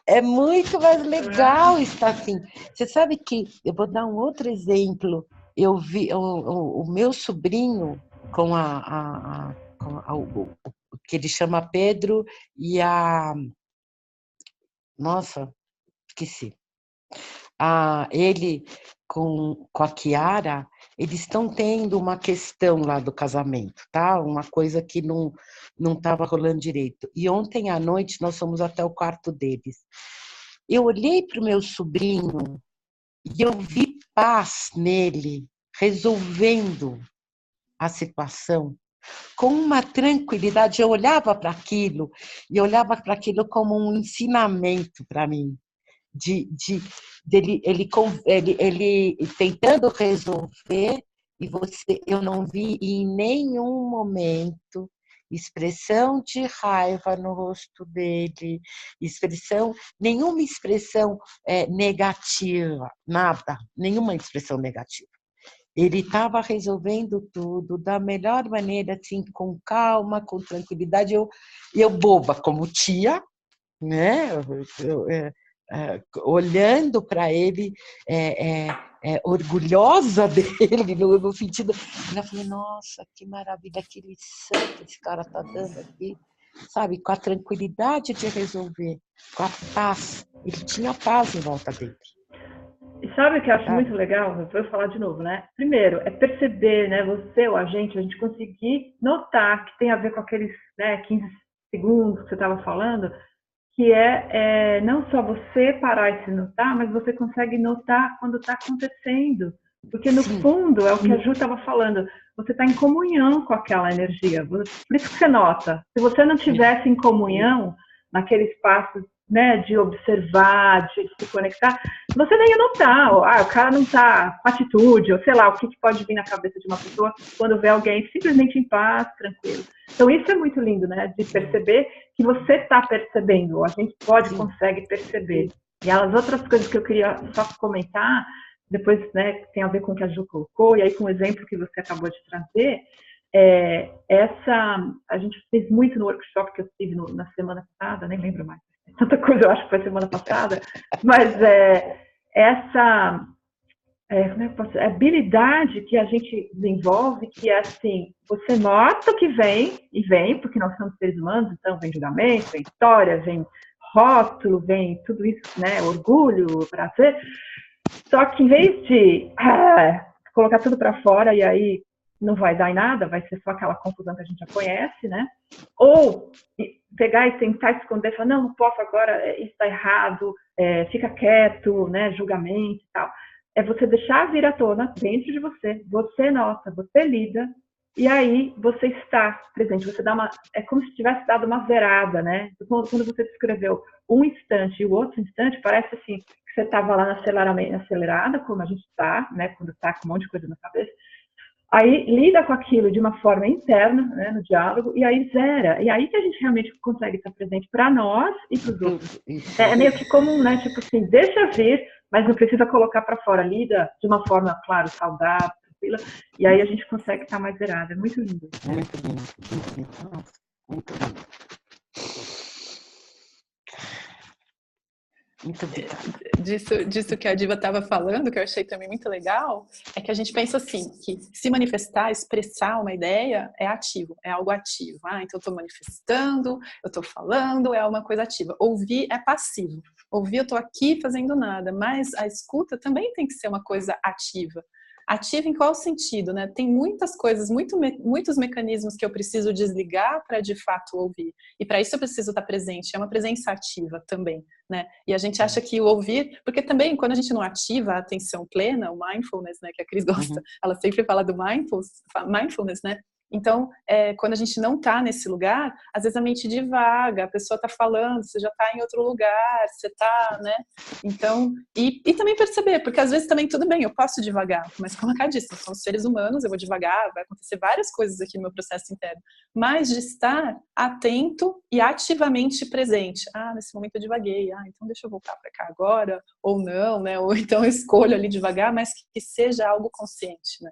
É muito mais legal estar assim. Você sabe que, eu vou dar um outro exemplo, eu vi o meu sobrinho com o que ele chama Pedro e nossa, esqueci. Ele com a Kiara, eles estão tendo uma questão lá do casamento, tá? Uma coisa que não estava rolando direito. E ontem à noite nós fomos até o quarto deles. Eu olhei para o meu sobrinho e eu vi paz nele, resolvendo a situação com uma tranquilidade. Eu olhava para aquilo e olhava para aquilo como um ensinamento para mim. Ele tentando resolver e eu não vi em nenhum momento expressão de raiva no rosto dele, nenhuma expressão negativa, nada, nenhuma expressão negativa. Ele estava resolvendo tudo da melhor maneira, assim, com calma, com tranquilidade. Eu boba, como tia, né? Olhando para ele, orgulhosa dele, no sentido. Eu falei, nossa, que maravilha, que lição que esse cara está dando aqui, sabe? Com a tranquilidade de resolver, com a paz. Ele tinha paz em volta dele. E sabe o que eu acho muito legal? Eu vou falar de novo, né? Primeiro, é perceber, né? Você ou a gente conseguir notar que tem a ver com aqueles, né, 15 segundos que você estava falando, que não só você parar e se notar, mas você consegue notar quando está acontecendo. Porque, no fundo, é o que a Ju estava falando, você está em comunhão com aquela energia. Por isso que você nota. Se você não tivesse em comunhão, naquele espaço, né, de observar, de se conectar, você nem ia notar. O cara não está com atitude, ou sei lá, o que pode vir na cabeça de uma pessoa quando vê alguém simplesmente em paz, tranquilo. Então, isso é muito lindo, né, de perceber que você está percebendo, a gente consegue perceber. E as outras coisas que eu queria só comentar, depois, né, tem a ver com o que a Ju colocou, e aí com o exemplo que você acabou de trazer, a gente fez muito no workshop que eu tive na semana passada, nem lembro mais, tanta coisa, eu acho que foi semana passada, mas essa como é que posso, habilidade que a gente desenvolve, que é assim, você nota que vem, porque nós somos seres humanos, então vem julgamento, vem história, vem rótulo, vem tudo isso, né, orgulho, prazer. Só que em vez de colocar tudo para fora e aí não vai dar em nada, vai ser só aquela confusão que a gente já conhece, né? Ou pegar e tentar esconder, falar, não posso agora, isso está errado, fica quieto, né? Julgamento e tal. É você deixar vir à tona dentro de você nota, você lida, e aí você está presente, você dá é como se tivesse dado uma zerada, né? Quando você descreveu um instante e o outro instante, parece assim, que você estava lá na acelerada, como a gente está, né? Quando está com um monte de coisa na cabeça. Aí lida com aquilo de uma forma interna, né, no diálogo, e aí zera. E aí que a gente realmente consegue estar presente para nós e para os outros. É meio que comum, né? Tipo assim, deixa vir, mas não precisa colocar para fora. Lida de uma forma, claro, saudável, tranquila, e aí a gente consegue estar mais zerado. É muito lindo. Muito lindo, muito lindo. Nossa, muito lindo. Muito obrigada. Disso que a Diva estava falando, que eu achei também muito legal, é que a gente pensa assim, que se manifestar, expressar uma ideia é ativo, é algo ativo. Então eu estou manifestando, eu estou falando, é uma coisa ativa. Ouvir é passivo. Ouvir, eu estou aqui fazendo nada, mas a escuta também tem que ser uma coisa ativa. Ativa em qual sentido, né? Tem muitas coisas, muitos mecanismos que eu preciso desligar para de fato ouvir. E para isso eu preciso estar presente. É uma presença ativa também, né? E a gente acha que o ouvir, porque também quando a gente não ativa a atenção plena, o mindfulness, né, que a Cris gosta, ela sempre fala do mindfulness, né? Então, quando a gente não está nesse lugar, às vezes a mente divaga, a pessoa está falando, você já está em outro lugar, você está, né? Então, e também perceber, porque às vezes também tudo bem, eu posso divagar, mas como a Ká disse, nós somos seres humanos, eu vou devagar, vai acontecer várias coisas aqui no meu processo interno, mas de estar atento e ativamente presente. Nesse momento eu divaguei, então deixa eu voltar para cá agora, ou não, né? Ou então eu escolho ali devagar, mas que seja algo consciente, né?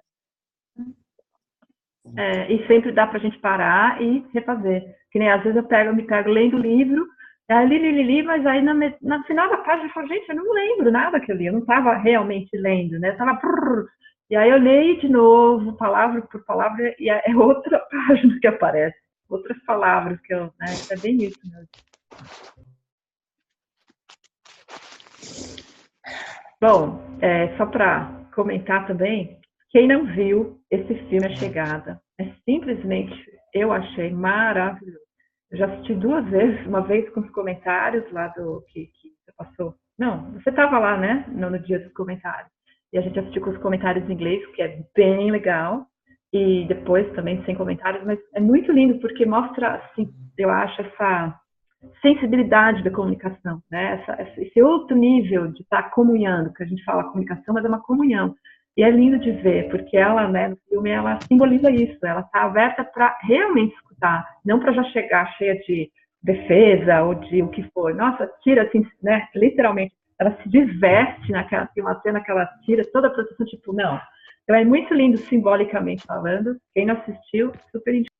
E sempre dá pra gente parar e refazer. Que nem às vezes eu me pego lendo o livro, li, mas aí no final da página eu falo, gente, eu não lembro nada que eu li, eu não estava realmente lendo, né? Eu tava... E aí eu leio de novo, palavra por palavra, e é outra página que aparece, outras palavras que eu... Né? É bem isso mesmo. Bom, só para comentar também, quem não viu esse filme A Chegada, simplesmente, eu achei maravilhoso. Eu já assisti 2 vezes, uma vez com os comentários lá do que você passou. Não, você estava lá, né, no dia dos comentários. E a gente assistiu com os comentários em inglês, que é bem legal. E depois também sem comentários, mas é muito lindo porque mostra, assim, eu acho, essa sensibilidade da comunicação, né? Esse outro nível de estar comunhando, que a gente fala comunicação, mas é uma comunhão. E é lindo de ver, porque ela, né, no filme, ela simboliza isso, ela está aberta para realmente escutar, não para já chegar cheia de defesa ou de o que for. Nossa, tira, assim, né, literalmente, ela se diverte naquela, tem uma cena que ela tira toda a proteção, tipo, não. Então é muito lindo, simbolicamente falando. Quem não assistiu, super indico.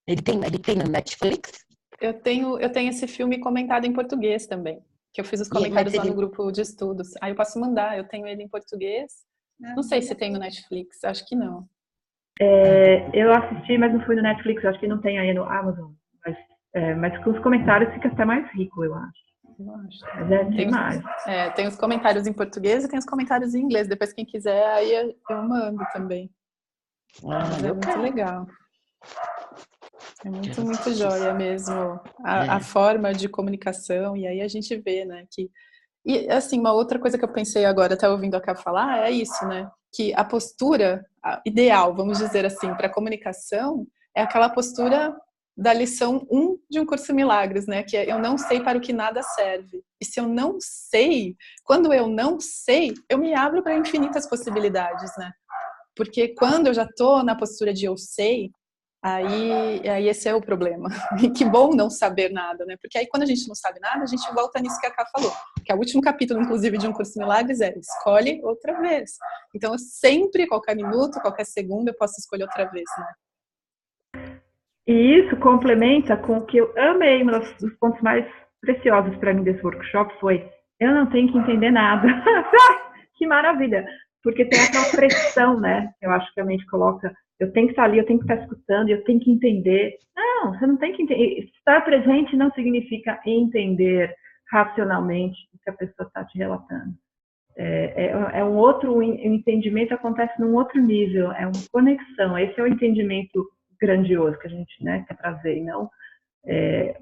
Ele tem no Netflix? Eu tenho esse filme comentado em português também, que eu fiz os comentários lá no grupo de estudos. Aí eu posso mandar, eu tenho ele em português. Não sei se tem no Netflix, acho que não. Eu assisti, mas não fui no Netflix, acho que não tem aí no Amazon. Mas com os comentários fica até mais rico, eu acho. Eu acho. Mas é demais. Tem os comentários em português e tem os comentários em inglês. Depois, quem quiser, aí eu mando também. Mas é muito legal. É muito, muito joia mesmo a forma de comunicação. E aí a gente vê, né, que... E, assim, uma outra coisa que eu pensei agora, até ouvindo a Ká falar, é isso, né? Que a postura ideal, vamos dizer assim, para a comunicação é aquela postura da lição 1 de um curso Milagres, né? Que é: eu não sei para o que nada serve. E se eu não sei, quando eu não sei, eu me abro para infinitas possibilidades, né? Porque quando eu já estou na postura de eu sei, aí esse é o problema. E que bom não saber nada, né? Porque aí quando a gente não sabe nada, a gente volta nisso que a Ká falou. Que é o último capítulo, inclusive, de um curso Milagres é: escolhe outra vez. Então, sempre, qualquer minuto, qualquer segundo, eu posso escolher outra vez, né? E isso complementa com o que eu amei. Um dos pontos mais preciosos para mim desse workshop foi: eu não tenho que entender nada. Que maravilha! Porque tem aquela pressão, né? Eu acho que a mente coloca: eu tenho que estar ali, eu tenho que estar escutando, eu tenho que entender. Não, você não tem que entender. Estar presente não significa entender racionalmente o que a pessoa está te relatando. É um outro entendimento, acontece num outro nível, é uma conexão. Esse é o entendimento grandioso que a gente, né, quer trazer, e não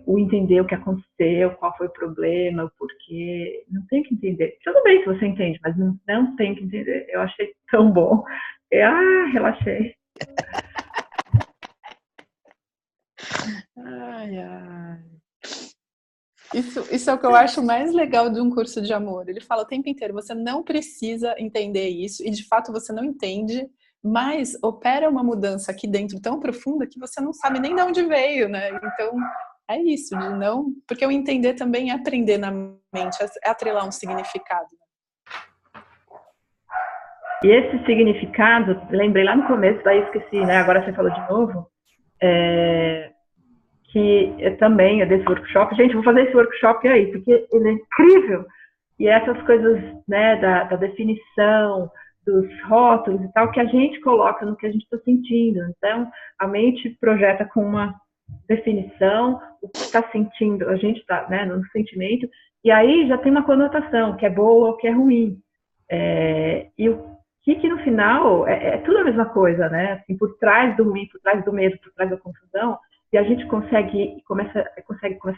o entender o que aconteceu, qual foi o problema, o porquê. Não tem que entender. Tudo bem se você entende, mas não tem que entender. Eu achei tão bom. Relaxei. Ai, ai. Isso é o que eu acho mais legal de um curso de amor. Ele fala o tempo inteiro: você não precisa entender isso, e de fato você não entende, mas opera uma mudança aqui dentro tão profunda que você não sabe nem de onde veio, né? Então, é isso, de não... Porque o entender também é aprender na mente, é atrelar um significado. E esse significado, lembrei lá no começo, daí esqueci, né? Agora você falou de novo, que eu desse workshop. Gente, vou fazer esse workshop aí, porque ele é incrível. E essas coisas, né, da definição, dos rótulos e tal, que a gente coloca no que a gente está sentindo. Então, a mente projeta com uma definição o que está sentindo, a gente está, né, no sentimento, e aí já tem uma conotação, que é boa ou que é ruim. E o que no final é tudo a mesma coisa, né? Assim, por trás do ruim, por trás do medo, por trás da confusão, e a gente começa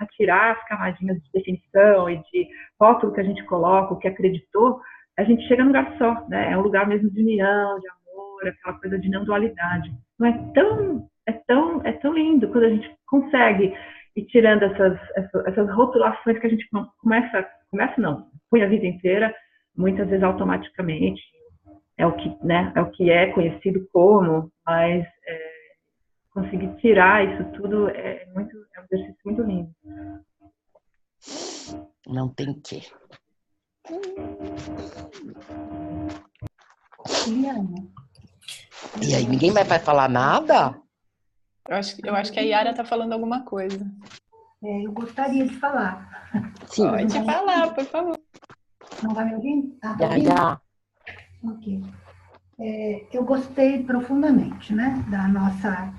a tirar as camadinhas de definição e de rótulo que a gente coloca, o que acreditou, a gente chega num lugar só, né? É um lugar mesmo de união, de amor, aquela coisa de não dualidade. Não é tão lindo quando a gente consegue ir tirando essas rotulações que a gente põe a vida inteira, muitas vezes automaticamente. É o que, né? É o que é conhecido como, mas conseguir tirar isso tudo é um exercício muito lindo. Não tem que. E aí, ninguém vai falar nada? Eu acho que a Yara está falando alguma coisa. Eu gostaria de falar. Sim. Pode falar, por favor. Não vai me ouvir? Já. Ok. Eu gostei profundamente, né, da nossa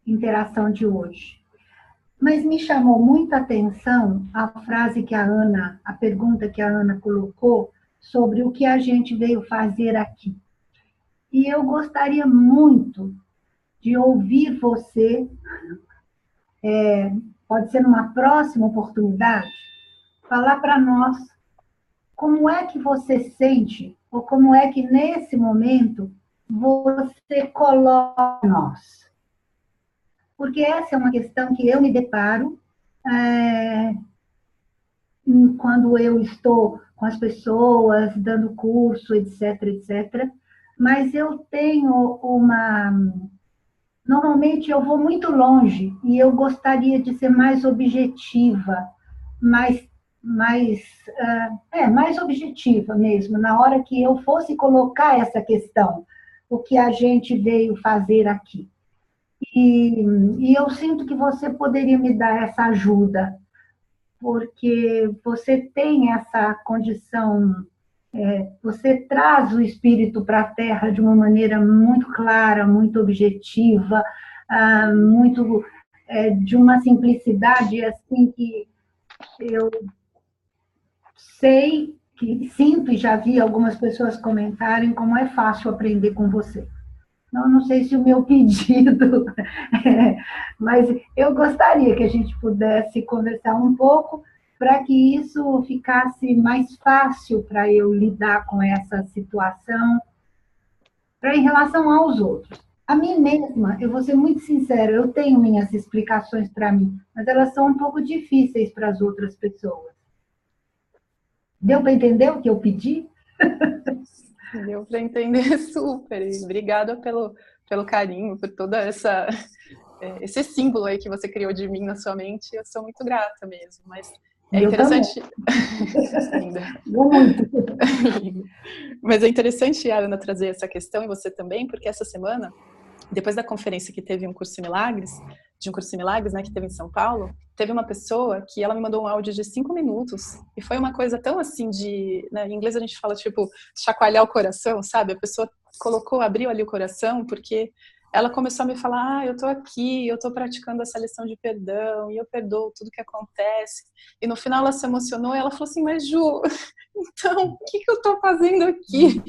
interação de hoje. Mas me chamou muita atenção a frase a pergunta que a Ana colocou sobre o que a gente veio fazer aqui. E eu gostaria muito de ouvir você, pode ser numa próxima oportunidade, falar para nós como é que você sente, ou como é que nesse momento você coloca nós. Porque essa é uma questão que eu me deparo quando eu estou com as pessoas, dando curso, etc, etc. Mas eu tenho Normalmente eu vou muito longe e eu gostaria de ser mais objetiva, mais objetiva mesmo, na hora que eu fosse colocar essa questão, o que a gente veio fazer aqui. E eu sinto que você poderia me dar essa ajuda, porque você tem essa condição, você traz o espírito para a Terra de uma maneira muito clara, muito objetiva, de uma simplicidade assim que sei que sinto e já vi algumas pessoas comentarem como é fácil aprender com você. Não sei se o meu pedido mas eu gostaria que a gente pudesse conversar um pouco para que isso ficasse mais fácil para eu lidar com essa situação, para em relação aos outros. A mim mesma, eu vou ser muito sincera, eu tenho minhas explicações para mim, mas elas são um pouco difíceis para as outras pessoas. Deu para entender o que eu pedi? Deu para entender super. E obrigada pelo carinho, por toda esse símbolo aí que você criou de mim na sua mente. Eu sou muito grata mesmo. Mas é interessante. Muito. Mas é interessante, Ana, trazer essa questão, e você também, porque essa semana, depois da conferência que teve de um curso em Milagres, né, que teve em São Paulo, teve uma pessoa que ela me mandou um áudio de 5 minutos, e foi uma coisa tão assim né, em inglês a gente fala, tipo, chacoalhar o coração, sabe? A pessoa abriu ali o coração, porque ela começou a me falar, eu tô aqui, eu tô praticando essa lição de perdão, e eu perdoo tudo que acontece. E no final ela se emocionou, e ela falou assim, mas Ju, então, o que eu tô fazendo aqui?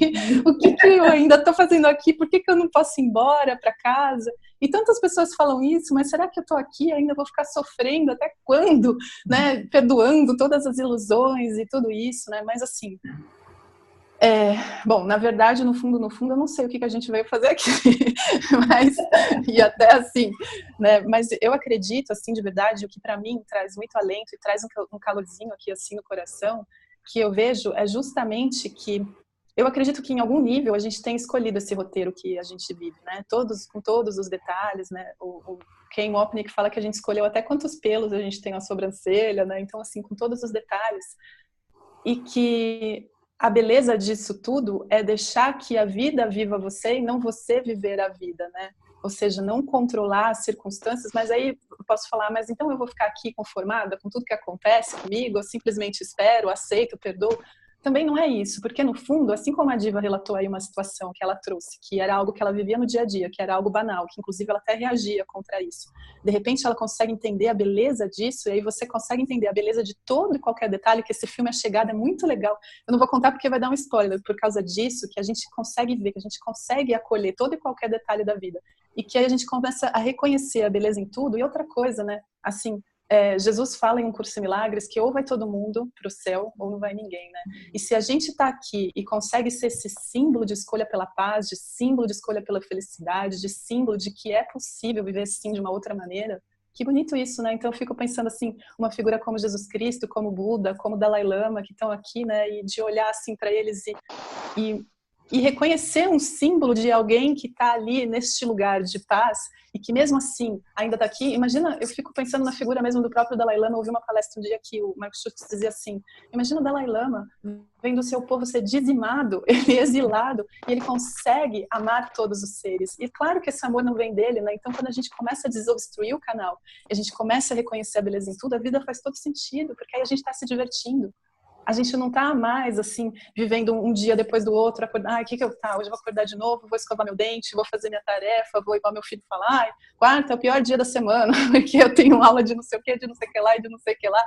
O que eu ainda tô fazendo aqui? Por que eu não posso ir embora para casa? E tantas pessoas falam isso, mas será que eu tô aqui e ainda vou ficar sofrendo até quando? Né? Perdoando todas as ilusões e tudo isso, né? Mas assim... bom, na verdade, no fundo, eu não sei o que a gente veio fazer aqui, mas, e até assim, né, mas eu acredito, assim, de verdade, o que para mim traz muito alento e traz um calorzinho aqui, assim, no coração, que eu vejo é justamente que eu acredito que em algum nível a gente tem escolhido esse roteiro que a gente vive, né, com todos os detalhes, né, o Ken Wapnick fala que a gente escolheu até quantos pelos a gente tem na sobrancelha, né, então, assim, com todos os detalhes, e que a beleza disso tudo é deixar que a vida viva você e não você viver a vida, né? Ou seja, não controlar as circunstâncias, mas aí eu posso falar, mas então eu vou ficar aqui conformada com tudo que acontece comigo, eu simplesmente espero, aceito, perdoo. Também não é isso, porque no fundo, assim como a Diva relatou aí uma situação que ela trouxe, que era algo que ela vivia no dia a dia, que era algo banal, que inclusive ela até reagia contra isso. De repente ela consegue entender a beleza disso, e aí você consegue entender a beleza de todo e qualquer detalhe, que esse filme A Chegada é muito legal. Eu não vou contar porque vai dar um spoiler, por causa disso, que a gente consegue ver, que a gente consegue acolher todo e qualquer detalhe da vida. E que aí a gente começa a reconhecer a beleza em tudo. E outra coisa, né, assim... Jesus fala em um curso de milagres que ou vai todo mundo para o céu ou não vai ninguém, né? E se a gente está aqui e consegue ser esse símbolo de escolha pela paz, de símbolo de escolha pela felicidade, de símbolo de que é possível viver assim de uma outra maneira, que bonito isso, né? Então eu fico pensando assim, uma figura como Jesus Cristo, como Buda, como Dalai Lama, que estão aqui, né? E de olhar assim para eles e reconhecer um símbolo de alguém que está ali neste lugar de paz e que mesmo assim ainda está aqui. Imagina, eu fico pensando na figura mesmo do próprio Dalai Lama. Eu ouvi uma palestra um dia que o Marcos Schultz dizia assim, imagina o Dalai Lama vendo o seu povo ser dizimado, ele é exilado, e ele consegue amar todos os seres. E claro que esse amor não vem dele, né? Então quando a gente começa a desobstruir o canal, e a gente começa a reconhecer a beleza em tudo, a vida faz todo sentido, porque aí a gente está se divertindo. A gente não tá mais, assim, vivendo um dia depois do outro, acordar, hoje eu vou acordar de novo, vou escovar meu dente, vou fazer minha tarefa, vou igual meu filho falar, quarta é o pior dia da semana, porque eu tenho aula de não sei o que, de não sei o que lá e de não sei o que lá.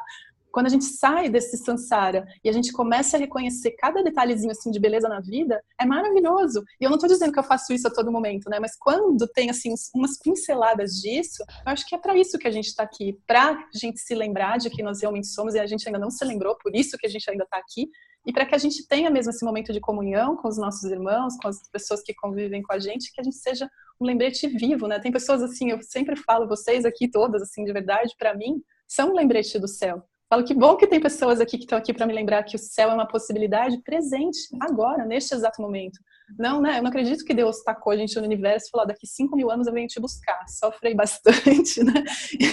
Quando a gente sai desse sansara e a gente começa a reconhecer cada detalhezinho assim de beleza na vida, é maravilhoso. E eu não estou dizendo que eu faço isso a todo momento, né? Mas quando tem assim umas pinceladas disso, eu acho que é para isso que a gente está aqui, para a gente se lembrar de que nós realmente somos e a gente ainda não se lembrou, por isso que a gente ainda está aqui. E para que a gente tenha mesmo esse momento de comunhão com os nossos irmãos, com as pessoas que convivem com a gente, que a gente seja um lembrete vivo, né? Tem pessoas assim, eu sempre falo, vocês aqui todas, assim, de verdade, para mim, são um lembrete do céu. Falo que bom que tem pessoas aqui que estão aqui para me lembrar que o céu é uma possibilidade presente, agora, neste exato momento. Não, né? Eu não acredito que Deus tacou a gente no universo e falou, daqui 5.000 anos eu venho te buscar. Sofrei bastante, né?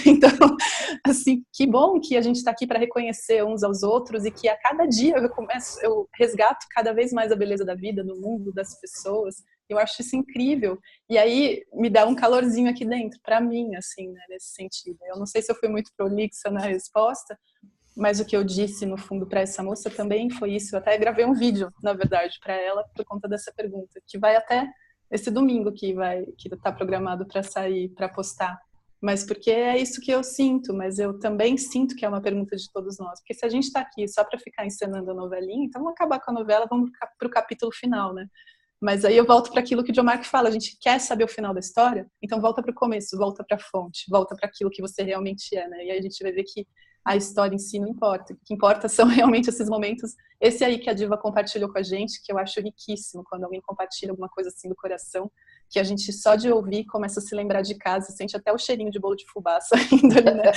Então, assim, que bom que a gente está aqui para reconhecer uns aos outros e que a cada dia eu resgato cada vez mais a beleza da vida, do mundo, das pessoas. Eu acho isso incrível. E aí me dá um calorzinho aqui dentro, para mim, assim, né, nesse sentido. Eu não sei se eu fui muito prolixa na resposta, mas o que eu disse, no fundo, para essa moça também foi isso. Eu até gravei um vídeo, na verdade, para ela, por conta dessa pergunta, que vai até esse domingo que está programado para sair, para postar. mas porque é isso que eu sinto, mas eu também sinto que é uma pergunta de todos nós. Porque se a gente está aqui só para ficar encenando a novelinha, então vamos acabar com a novela, vamos para o capítulo final, né? Mas aí eu volto para aquilo que o John Mark fala, a gente quer saber o final da história, então volta para o começo, volta para a fonte, volta para aquilo que você realmente é, né? E aí a gente vai ver que a história em si não importa. O que importa são realmente esses momentos. Esse aí que a Diva compartilhou com a gente, que eu acho riquíssimo, quando alguém compartilha alguma coisa assim do coração, que a gente só de ouvir começa a se lembrar de casa, sente até o cheirinho de bolo de fubá saindo ali, né?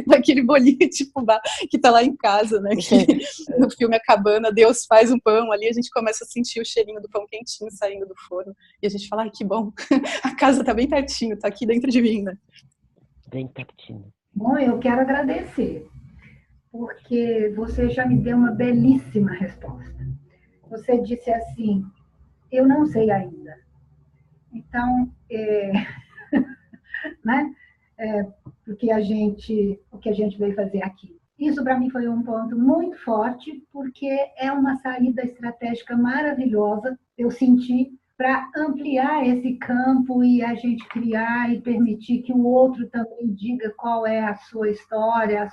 Daquele bolinho de fubá que tá lá em casa, né? Que no filme A Cabana, Deus faz um pão ali, a gente começa a sentir o cheirinho do pão quentinho saindo do forno, e a gente fala, ai, que bom, a casa tá bem pertinho, tá aqui dentro de mim, né? Bem pertinho. Bom, eu quero agradecer, porque você já me deu uma belíssima resposta. Você disse assim, eu não sei ainda. Então, né? O que a gente veio fazer aqui. Isso para mim foi um ponto muito forte, porque é uma saída estratégica maravilhosa, eu senti, para ampliar esse campo e a gente criar e permitir que o outro também diga qual é a sua história,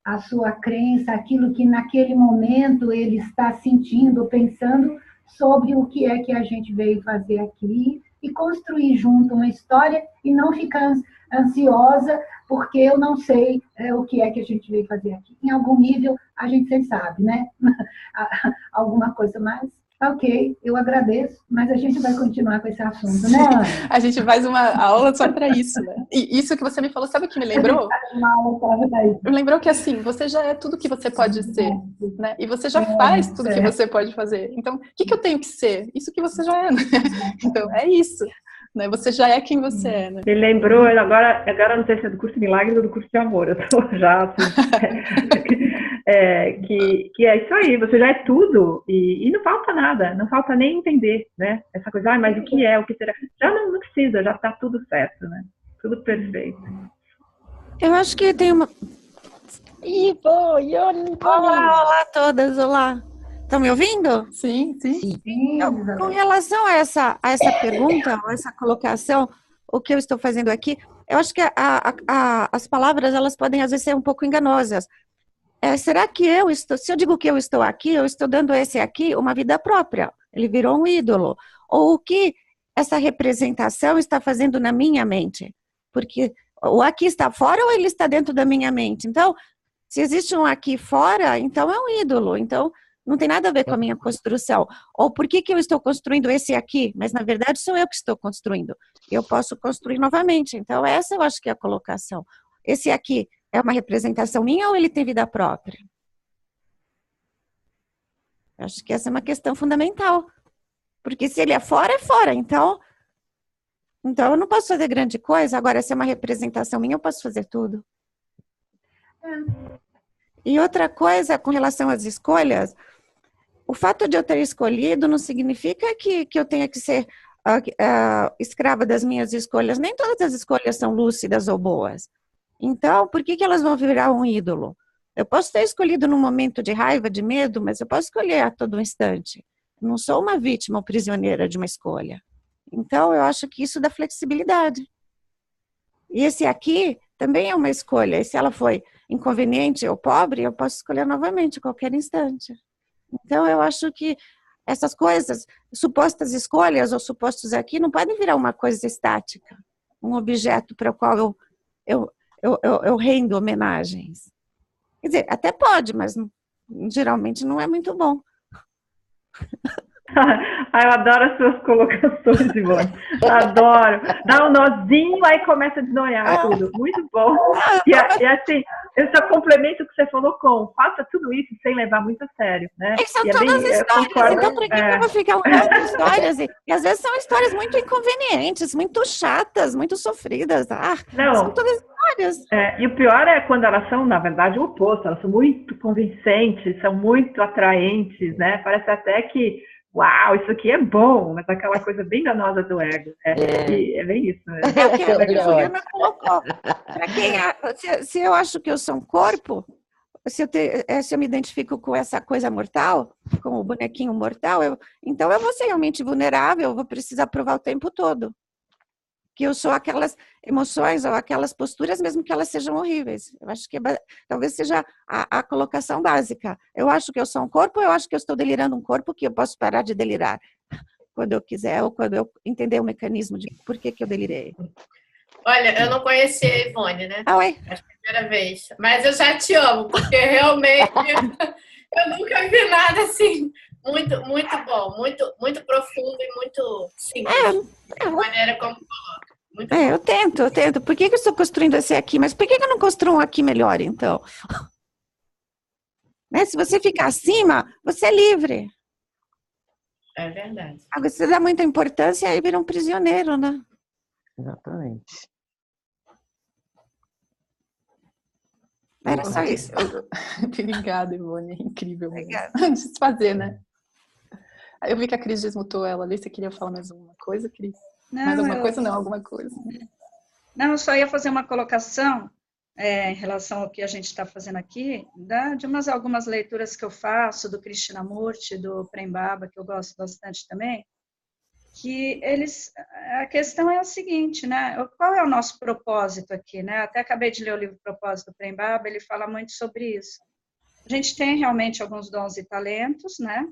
a sua crença, aquilo que naquele momento ele está sentindo, pensando sobre o que é que a gente veio fazer aqui e construir junto uma história e não ficar ansiosa porque eu não sei o que é que a gente veio fazer aqui. Em algum nível, a gente sempre sabe, né? Alguma coisa mais. Ok, eu agradeço, mas a gente vai continuar com esse assunto, né, Ana? A gente faz uma aula só para isso, né? E isso que você me falou, sabe o que me lembrou? Me lembrou que, assim, você já é tudo que você pode ser, né? E você já faz tudo que você pode fazer. Então, o que eu tenho que ser? Isso que você já é, né? Então, é isso. Né? Você já é quem você é, né? Me lembrou, agora não sei se é do curso de Milagres ou do curso de Amor, eu tô já assim, que é isso aí, você já é tudo e não falta nada, não falta nem entender, né? Essa coisa, mas o que é, o que será? Já não precisa, já tá tudo certo, né? Tudo perfeito. Eu acho que tem uma... Olá a todas, olá. Estão me ouvindo? Sim, sim. Com relação a essa pergunta, a essa colocação, o que eu estou fazendo aqui, eu acho que as palavras, elas podem às vezes ser um pouco enganosas. Será que se eu digo que eu estou aqui, eu estou dando a esse aqui uma vida própria? Ele virou um ídolo. Ou o que essa representação está fazendo na minha mente? Porque o aqui está fora ou ele está dentro da minha mente? Então, se existe um aqui fora, então é um ídolo. Então, não tem nada a ver com a minha construção. Ou por que eu estou construindo esse aqui? Mas, na verdade, sou eu que estou construindo. Eu posso construir novamente. Então, essa eu acho que é a colocação. Esse aqui é uma representação minha ou ele tem vida própria? Eu acho que essa é uma questão fundamental. Porque se ele é fora, Então, eu não posso fazer grande coisa. Agora, se é uma representação minha, eu posso fazer tudo. E outra coisa, com relação às escolhas, o fato de eu ter escolhido não significa que eu tenha que ser escrava das minhas escolhas. Nem todas as escolhas são lúcidas ou boas. Então, por que elas vão virar um ídolo? Eu posso ter escolhido num momento de raiva, de medo, mas eu posso escolher a todo instante. Eu não sou uma vítima ou prisioneira de uma escolha. Então, eu acho que isso dá flexibilidade. E esse aqui também é uma escolha. E se ela foi inconveniente ou pobre, eu posso escolher novamente a qualquer instante. Então, eu acho que essas coisas, supostas escolhas ou supostos aqui, não podem virar uma coisa estática, um objeto para o qual eu rendo homenagens. Quer dizer, até pode, mas geralmente não é muito bom. Eu adoro as suas colocações, Ivone. Adoro. Dá um nozinho, aí começa a desnoiar tudo. Muito bom. E assim, eu só complemento o que você falou com faça tudo isso sem levar muito a sério, né? São todas histórias, então por que eu vou ficar olhando histórias? E às vezes são histórias muito inconvenientes, muito chatas, muito sofridas. São todas histórias. E o pior é quando elas são, na verdade, o oposto. Elas são muito convincentes, são muito atraentes, né? Parece até que uau, isso aqui é bom, mas aquela coisa bem danosa do ego. É bem isso mesmo. É o que a Juliana colocou. Se eu acho que eu sou um corpo, se eu me identifico com essa coisa mortal, com o bonequinho mortal, então eu vou ser realmente vulnerável, eu vou precisar provar o tempo todo. que eu sou aquelas emoções ou aquelas posturas, mesmo que elas sejam horríveis. Eu acho que talvez seja a colocação básica. Eu acho que eu sou um corpo, eu acho que eu estou delirando um corpo, que eu posso parar de delirar quando eu quiser, ou quando eu entender o mecanismo de por que eu delirei. Olha, eu não conhecia a Ivone, né? Ah, ué? É a primeira vez. Mas eu já te amo, porque realmente eu nunca vi nada assim muito, muito bom, muito, muito profundo e muito simples. Da maneira como coloca. Muito bom. Eu tento. Por que eu estou construindo esse aqui? Mas por que eu não construo um aqui melhor, então? Né? Se você ficar acima, você é livre. É verdade. Agora, se você dá muita importância, aí vira um prisioneiro, né? Exatamente. Era só isso. Obrigada, Ivone. Incrível. Obrigada. Desfazer, né? Eu vi que a Cris desmutou ela ali. Você queria falar mais alguma coisa, Cris? Mais alguma coisa? Não, alguma coisa. Não, eu só ia fazer uma colocação em relação ao que a gente está fazendo aqui, de algumas leituras que eu faço, do Krishnamurti, do Prem Baba, que eu gosto bastante também, que a questão é a seguinte, né? Qual é o nosso propósito aqui, né? Até acabei de ler o livro Propósito do Prem Baba, ele fala muito sobre isso. A gente tem realmente alguns dons e talentos, né?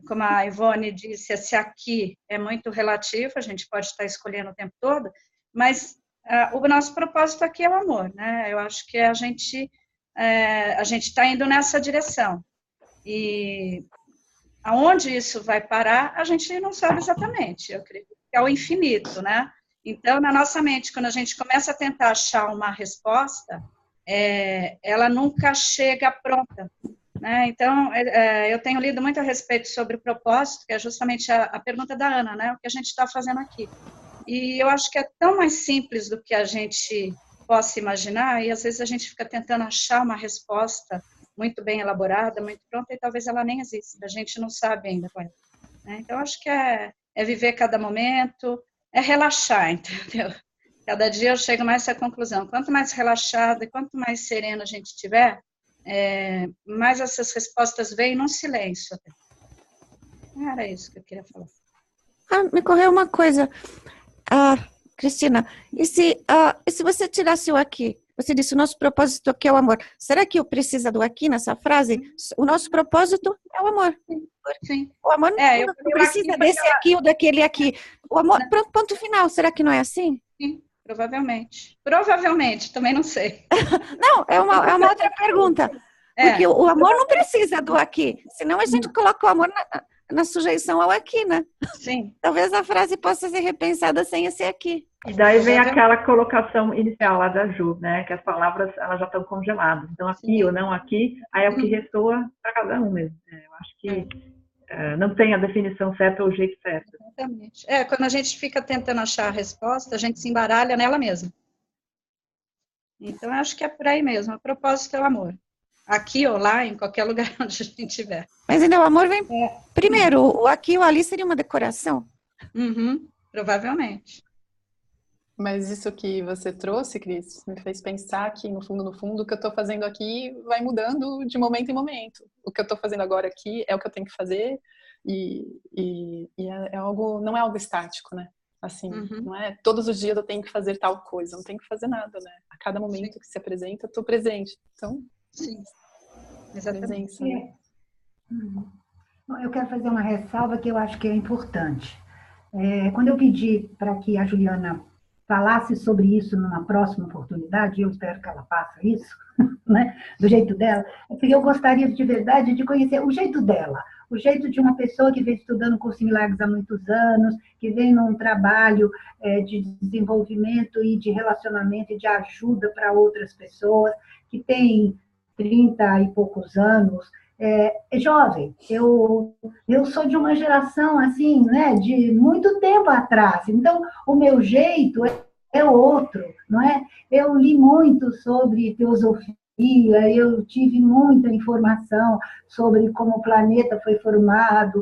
Como a Ivone disse, esse aqui é muito relativo, a gente pode estar escolhendo o tempo todo, mas o nosso propósito aqui é o amor, né? Eu acho que a gente está indo nessa direção. E aonde isso vai parar, a gente não sabe exatamente. Eu acredito que é o infinito, né? Então, na nossa mente, quando a gente começa a tentar achar uma resposta, ela nunca chega pronta. Né? Então, eu tenho lido muito a respeito sobre o propósito, que é justamente a pergunta da Ana, né? O que a gente está fazendo aqui. E eu acho que é tão mais simples do que a gente possa imaginar, e às vezes a gente fica tentando achar uma resposta muito bem elaborada, muito pronta, e talvez ela nem exista, a gente não sabe ainda qual é. Né? Então, acho que é viver cada momento, é relaxar, entendeu? Cada dia eu chego mais a essa conclusão. Quanto mais relaxada e quanto mais serena a gente tiver, mais essas respostas vêm num silêncio. Era isso que eu queria falar. Me correu uma coisa. Cristina, e se você tirasse o aqui? Você disse, o nosso propósito aqui é o amor. Será que eu preciso do aqui nessa frase? O nosso propósito é o amor. Sim. O amor não precisa desse aqui ou daquele aqui. O amor, pronto, ponto final. Será que não é assim? Sim, provavelmente. Provavelmente, também não sei. Não, é uma outra pergunta. Porque o amor não precisa do aqui. Senão a gente coloca o amor na sujeição ao aqui, né? Sim. Talvez a frase possa ser repensada sem esse aqui. E daí vem aquela colocação inicial lá da Ju, né? Que as palavras elas já estão congeladas. Então, aqui ou não aqui, aí é o que ressoa para cada um mesmo. Eu acho que não tem a definição certa ou o jeito certo. Exatamente. Quando a gente fica tentando achar a resposta, a gente se embaralha nela mesma. Então, eu acho que é por aí mesmo. O propósito é o amor. Aqui ou lá, em qualquer lugar onde a gente estiver. Mas ainda o amor vem primeiro. O aqui e o ali seria uma decoração? Provavelmente. Mas isso que você trouxe, Cris, me fez pensar que, no fundo, o que eu estou fazendo aqui vai mudando de momento em momento. O que eu estou fazendo agora aqui é o que eu tenho que fazer e é algo, não é algo estático, né? Assim, não é todos os dias eu tenho que fazer tal coisa, não tenho que fazer nada, né? A cada momento que se apresenta, eu estou presente. Então, sim, exatamente. Presença, né? Eu quero fazer uma ressalva que eu acho que é importante. Quando eu pedi para que a Juliana falasse sobre isso numa próxima oportunidade, eu espero que ela faça isso, né, do jeito dela, porque eu gostaria de verdade de conhecer o jeito dela, o jeito de uma pessoa que vem estudando curso em Milagres há muitos anos, que vem num trabalho de desenvolvimento e de relacionamento e de ajuda para outras pessoas, que tem 30 e poucos anos, é jovem. Eu sou de uma geração assim, né, de muito tempo atrás. Então, o meu jeito é outro, não é? Eu li muito sobre teosofia, eu tive muita informação sobre como o planeta foi formado,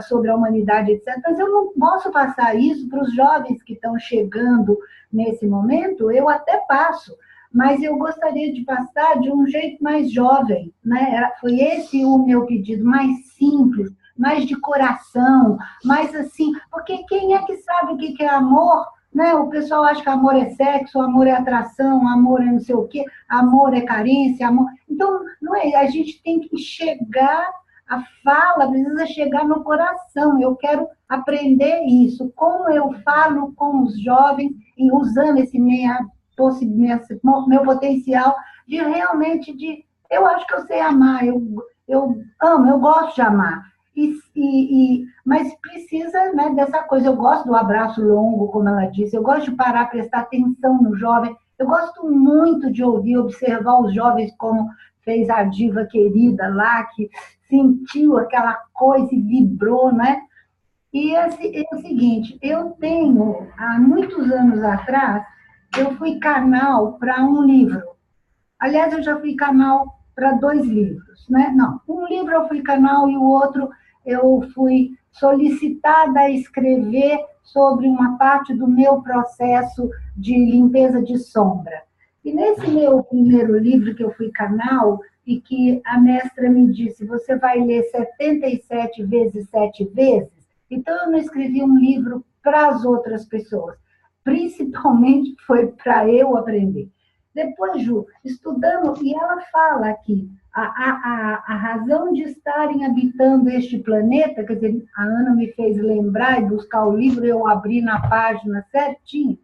sobre a humanidade, etc. Mas eu não posso passar isso para os jovens que estão chegando nesse momento. Eu até passo, mas eu gostaria de passar de um jeito mais jovem, né? Foi esse o meu pedido, mais simples, mais de coração, mais assim, porque quem é que sabe o que é amor né? O pessoal acha que amor é sexo, amor é atração, amor é não sei o quê, amor é carência, amor... Então, não é, a gente tem que chegar, a fala precisa chegar no coração. Eu quero aprender isso, como eu falo com os jovens, e usando esse meu potencial de realmente, eu acho que eu sei amar, eu amo, eu gosto de amar. Mas precisa, né, dessa coisa. Eu gosto do abraço longo, como ela disse, eu gosto de parar, prestar atenção no jovem, eu gosto muito de ouvir, observar os jovens, como fez a diva querida lá, que sentiu aquela coisa e vibrou, né? E é o seguinte, eu tenho, há muitos anos atrás, eu fui canal para um livro. Aliás, eu já fui canal para 2 livros, né? Não, um livro eu fui canal e o outro eu fui solicitada a escrever sobre uma parte do meu processo de limpeza de sombra. E nesse meu primeiro livro, que eu fui canal, e que a mestra me disse, você vai ler 77 vezes 7 vezes, então eu não escrevi um livro para as outras pessoas, principalmente foi para eu aprender. Depois, Ju, estudando, e ela fala aqui, a razão de estarem habitando este planeta, quer dizer, a Ana me fez lembrar e buscar o livro, eu abri na página certinho,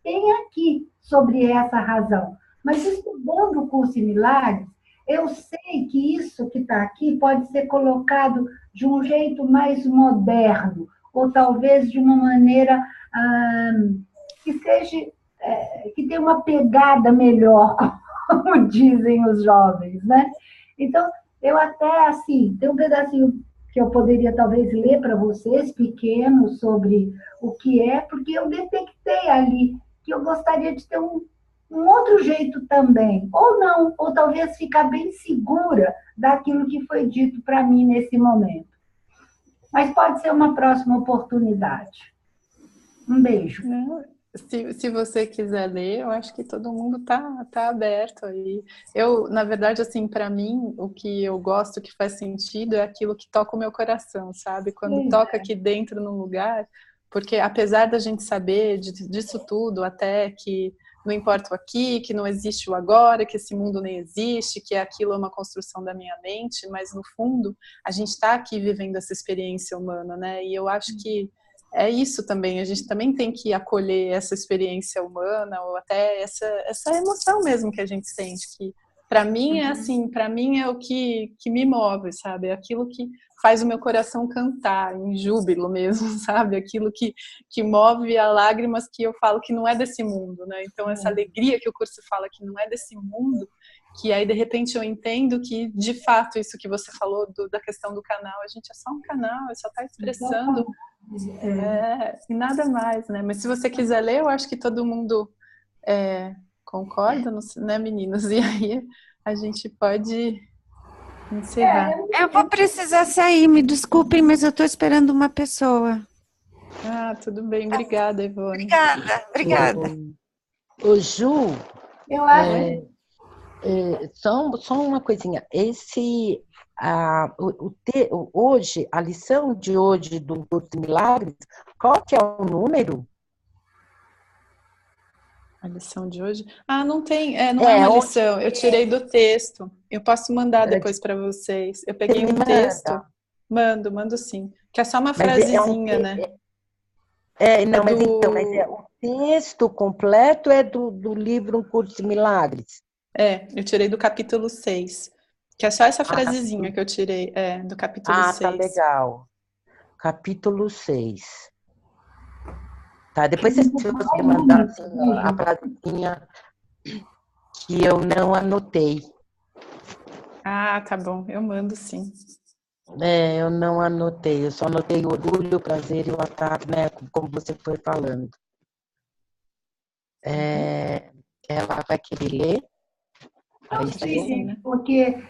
tem aqui sobre essa razão. Mas estudando o curso em Milagres, eu sei que isso que está aqui pode ser colocado de um jeito mais moderno, ou talvez de uma maneira que seja, que tenha uma pegada melhor, como dizem os jovens, né? Então, eu até, assim, tem um pedacinho que eu poderia talvez ler para vocês, pequeno, sobre o que é, porque eu detectei ali que eu gostaria de ter um outro jeito também, ou não, ou talvez ficar bem segura daquilo que foi dito para mim nesse momento. Mas pode ser uma próxima oportunidade. Um beijo. Se você quiser ler, eu acho que todo mundo tá aberto aí. Eu, na verdade, assim, para mim, o que eu gosto, que faz sentido, é aquilo que toca o meu coração, sabe? Quando toca aqui dentro num lugar, porque apesar da gente saber disso tudo, até que não importa o aqui, que não existe o agora, que esse mundo nem existe, que aquilo é uma construção da minha mente, mas no fundo, a gente está aqui vivendo essa experiência humana, né? E eu acho que é isso também, a gente também tem que acolher essa experiência humana, ou até essa emoção mesmo que a gente sente, que para mim é assim, para mim é o que me move, sabe? É aquilo que faz o meu coração cantar em júbilo mesmo, sabe? Aquilo que move a lágrimas que eu falo que não é desse mundo, né? Então essa alegria que o curso fala que não é desse mundo, que aí de repente eu entendo que de fato isso que você falou da questão do canal, a gente é só um canal, só está expressando e nada mais, né? Mas se você quiser ler, eu acho que todo mundo concorda, né, meninos? E aí a gente pode encerrar. Eu vou precisar sair, me desculpem, mas eu estou esperando uma pessoa. Ah, tudo bem, obrigada, Ivone. Obrigada. Ô, Ju, Eu acho. só uma coisinha. Hoje, a lição de hoje do Curso de Milagres, qual que é o número? A lição de hoje? Ah, não tem, não é uma lição, eu tirei do texto. Eu posso mandar depois para vocês. Eu peguei um texto, mando sim. Que é só uma frasezinha, né? Mas o texto completo é do livro Um Curso de Milagres. Eu tirei do capítulo 6. Que é só essa frasezinha que eu tirei, do capítulo 6. Tá legal. Capítulo 6. Tá, depois se você mandar assim, a frasezinha que eu não anotei. Ah, tá bom, eu mando sim. Eu não anotei, eu só anotei o orgulho, o prazer e o ataque, né, como você foi falando. Ela vai querer ler? Sim, porque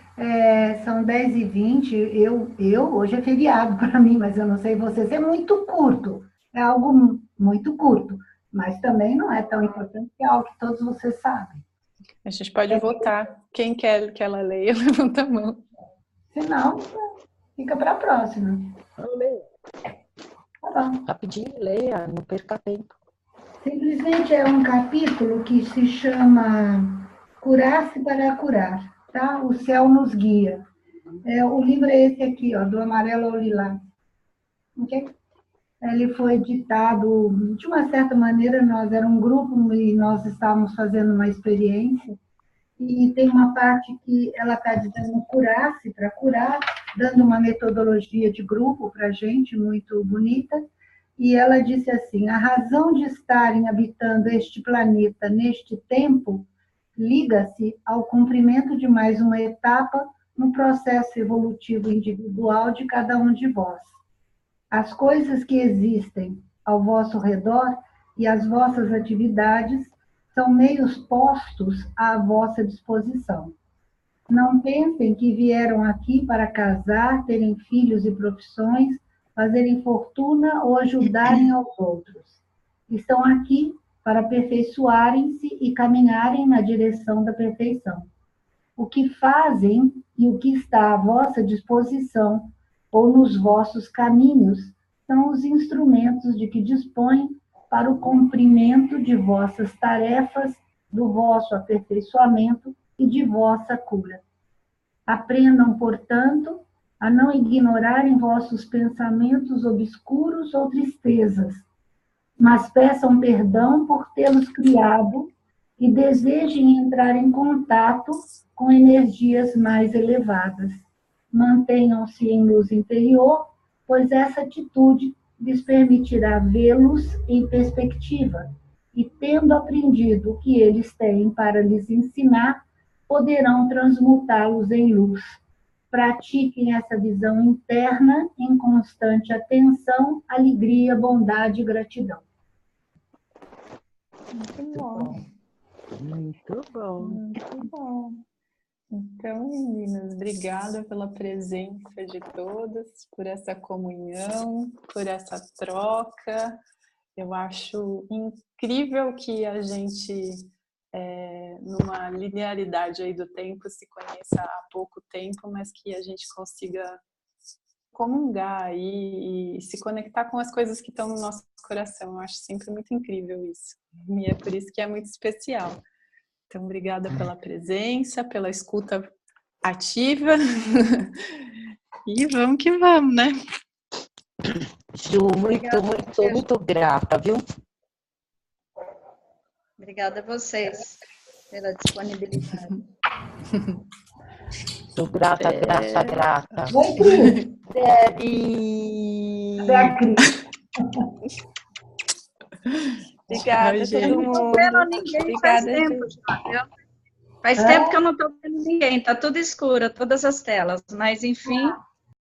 são 10h20, hoje é feriado para mim, mas eu não sei vocês, é muito curto, é algo muito curto, mas também não é tão importante, que é algo que todos vocês sabem. A gente pode votar. Quem quer que ela leia, levanta a mão. Se não, fica para a próxima. Tá bom. Rapidinho, leia, não perca tempo. Simplesmente é um capítulo que se chama Curar-se para curar, tá? O céu nos guia. O livro é esse aqui, ó, do amarelo ao lilás. Okay? Ele foi ditado, de uma certa maneira, nós era um grupo e nós estávamos fazendo uma experiência, e tem uma parte que ela está dizendo curar-se para curar, dando uma metodologia de grupo para a gente, muito bonita, e ela disse assim: a razão de estarem habitando este planeta neste tempo liga-se ao cumprimento de mais uma etapa no processo evolutivo individual de cada um de vós. As coisas que existem ao vosso redor e as vossas atividades são meios postos à vossa disposição. Não pensem que vieram aqui para casar, terem filhos e profissões, fazerem fortuna ou ajudarem aos outros. Estão aqui para aperfeiçoarem-se e caminharem na direção da perfeição. O que fazem e o que está à vossa disposição ou nos vossos caminhos são os instrumentos de que dispõem para o cumprimento de vossas tarefas, do vosso aperfeiçoamento e de vossa cura. Aprendam, portanto, a não ignorarem vossos pensamentos obscuros ou tristezas, mas peçam perdão por tê-los criado e desejem entrar em contato com energias mais elevadas. Mantenham-se em luz interior, pois essa atitude lhes permitirá vê-los em perspectiva, e tendo aprendido o que eles têm para lhes ensinar, poderão transmutá-los em luz. Pratiquem essa visão interna em constante atenção, alegria, bondade e gratidão. Muito bom. Muito bom. Muito bom. Então, meninas, obrigada pela presença de todas, por essa comunhão, por essa troca. Eu acho incrível que a gente, numa linearidade aí do tempo, se conheça há pouco tempo, mas que a gente consiga comungar aí e se conectar com as coisas que estão no nosso coração. Eu acho sempre muito incrível isso. E é por isso que é muito especial. Então, obrigada pela presença, pela escuta ativa. E vamos que vamos, né? Ju, muito grata, viu? Obrigada a vocês pela disponibilidade. Sou grata. Oi, Cris. Debbie! É a Cris. Obrigada, Tchau, gente. todo Eu não mundo. estou vendo ninguém Obrigada, faz tempo Ju. já, viu? Faz tempo que eu não estou vendo ninguém, está tudo escuro, todas as telas, mas enfim,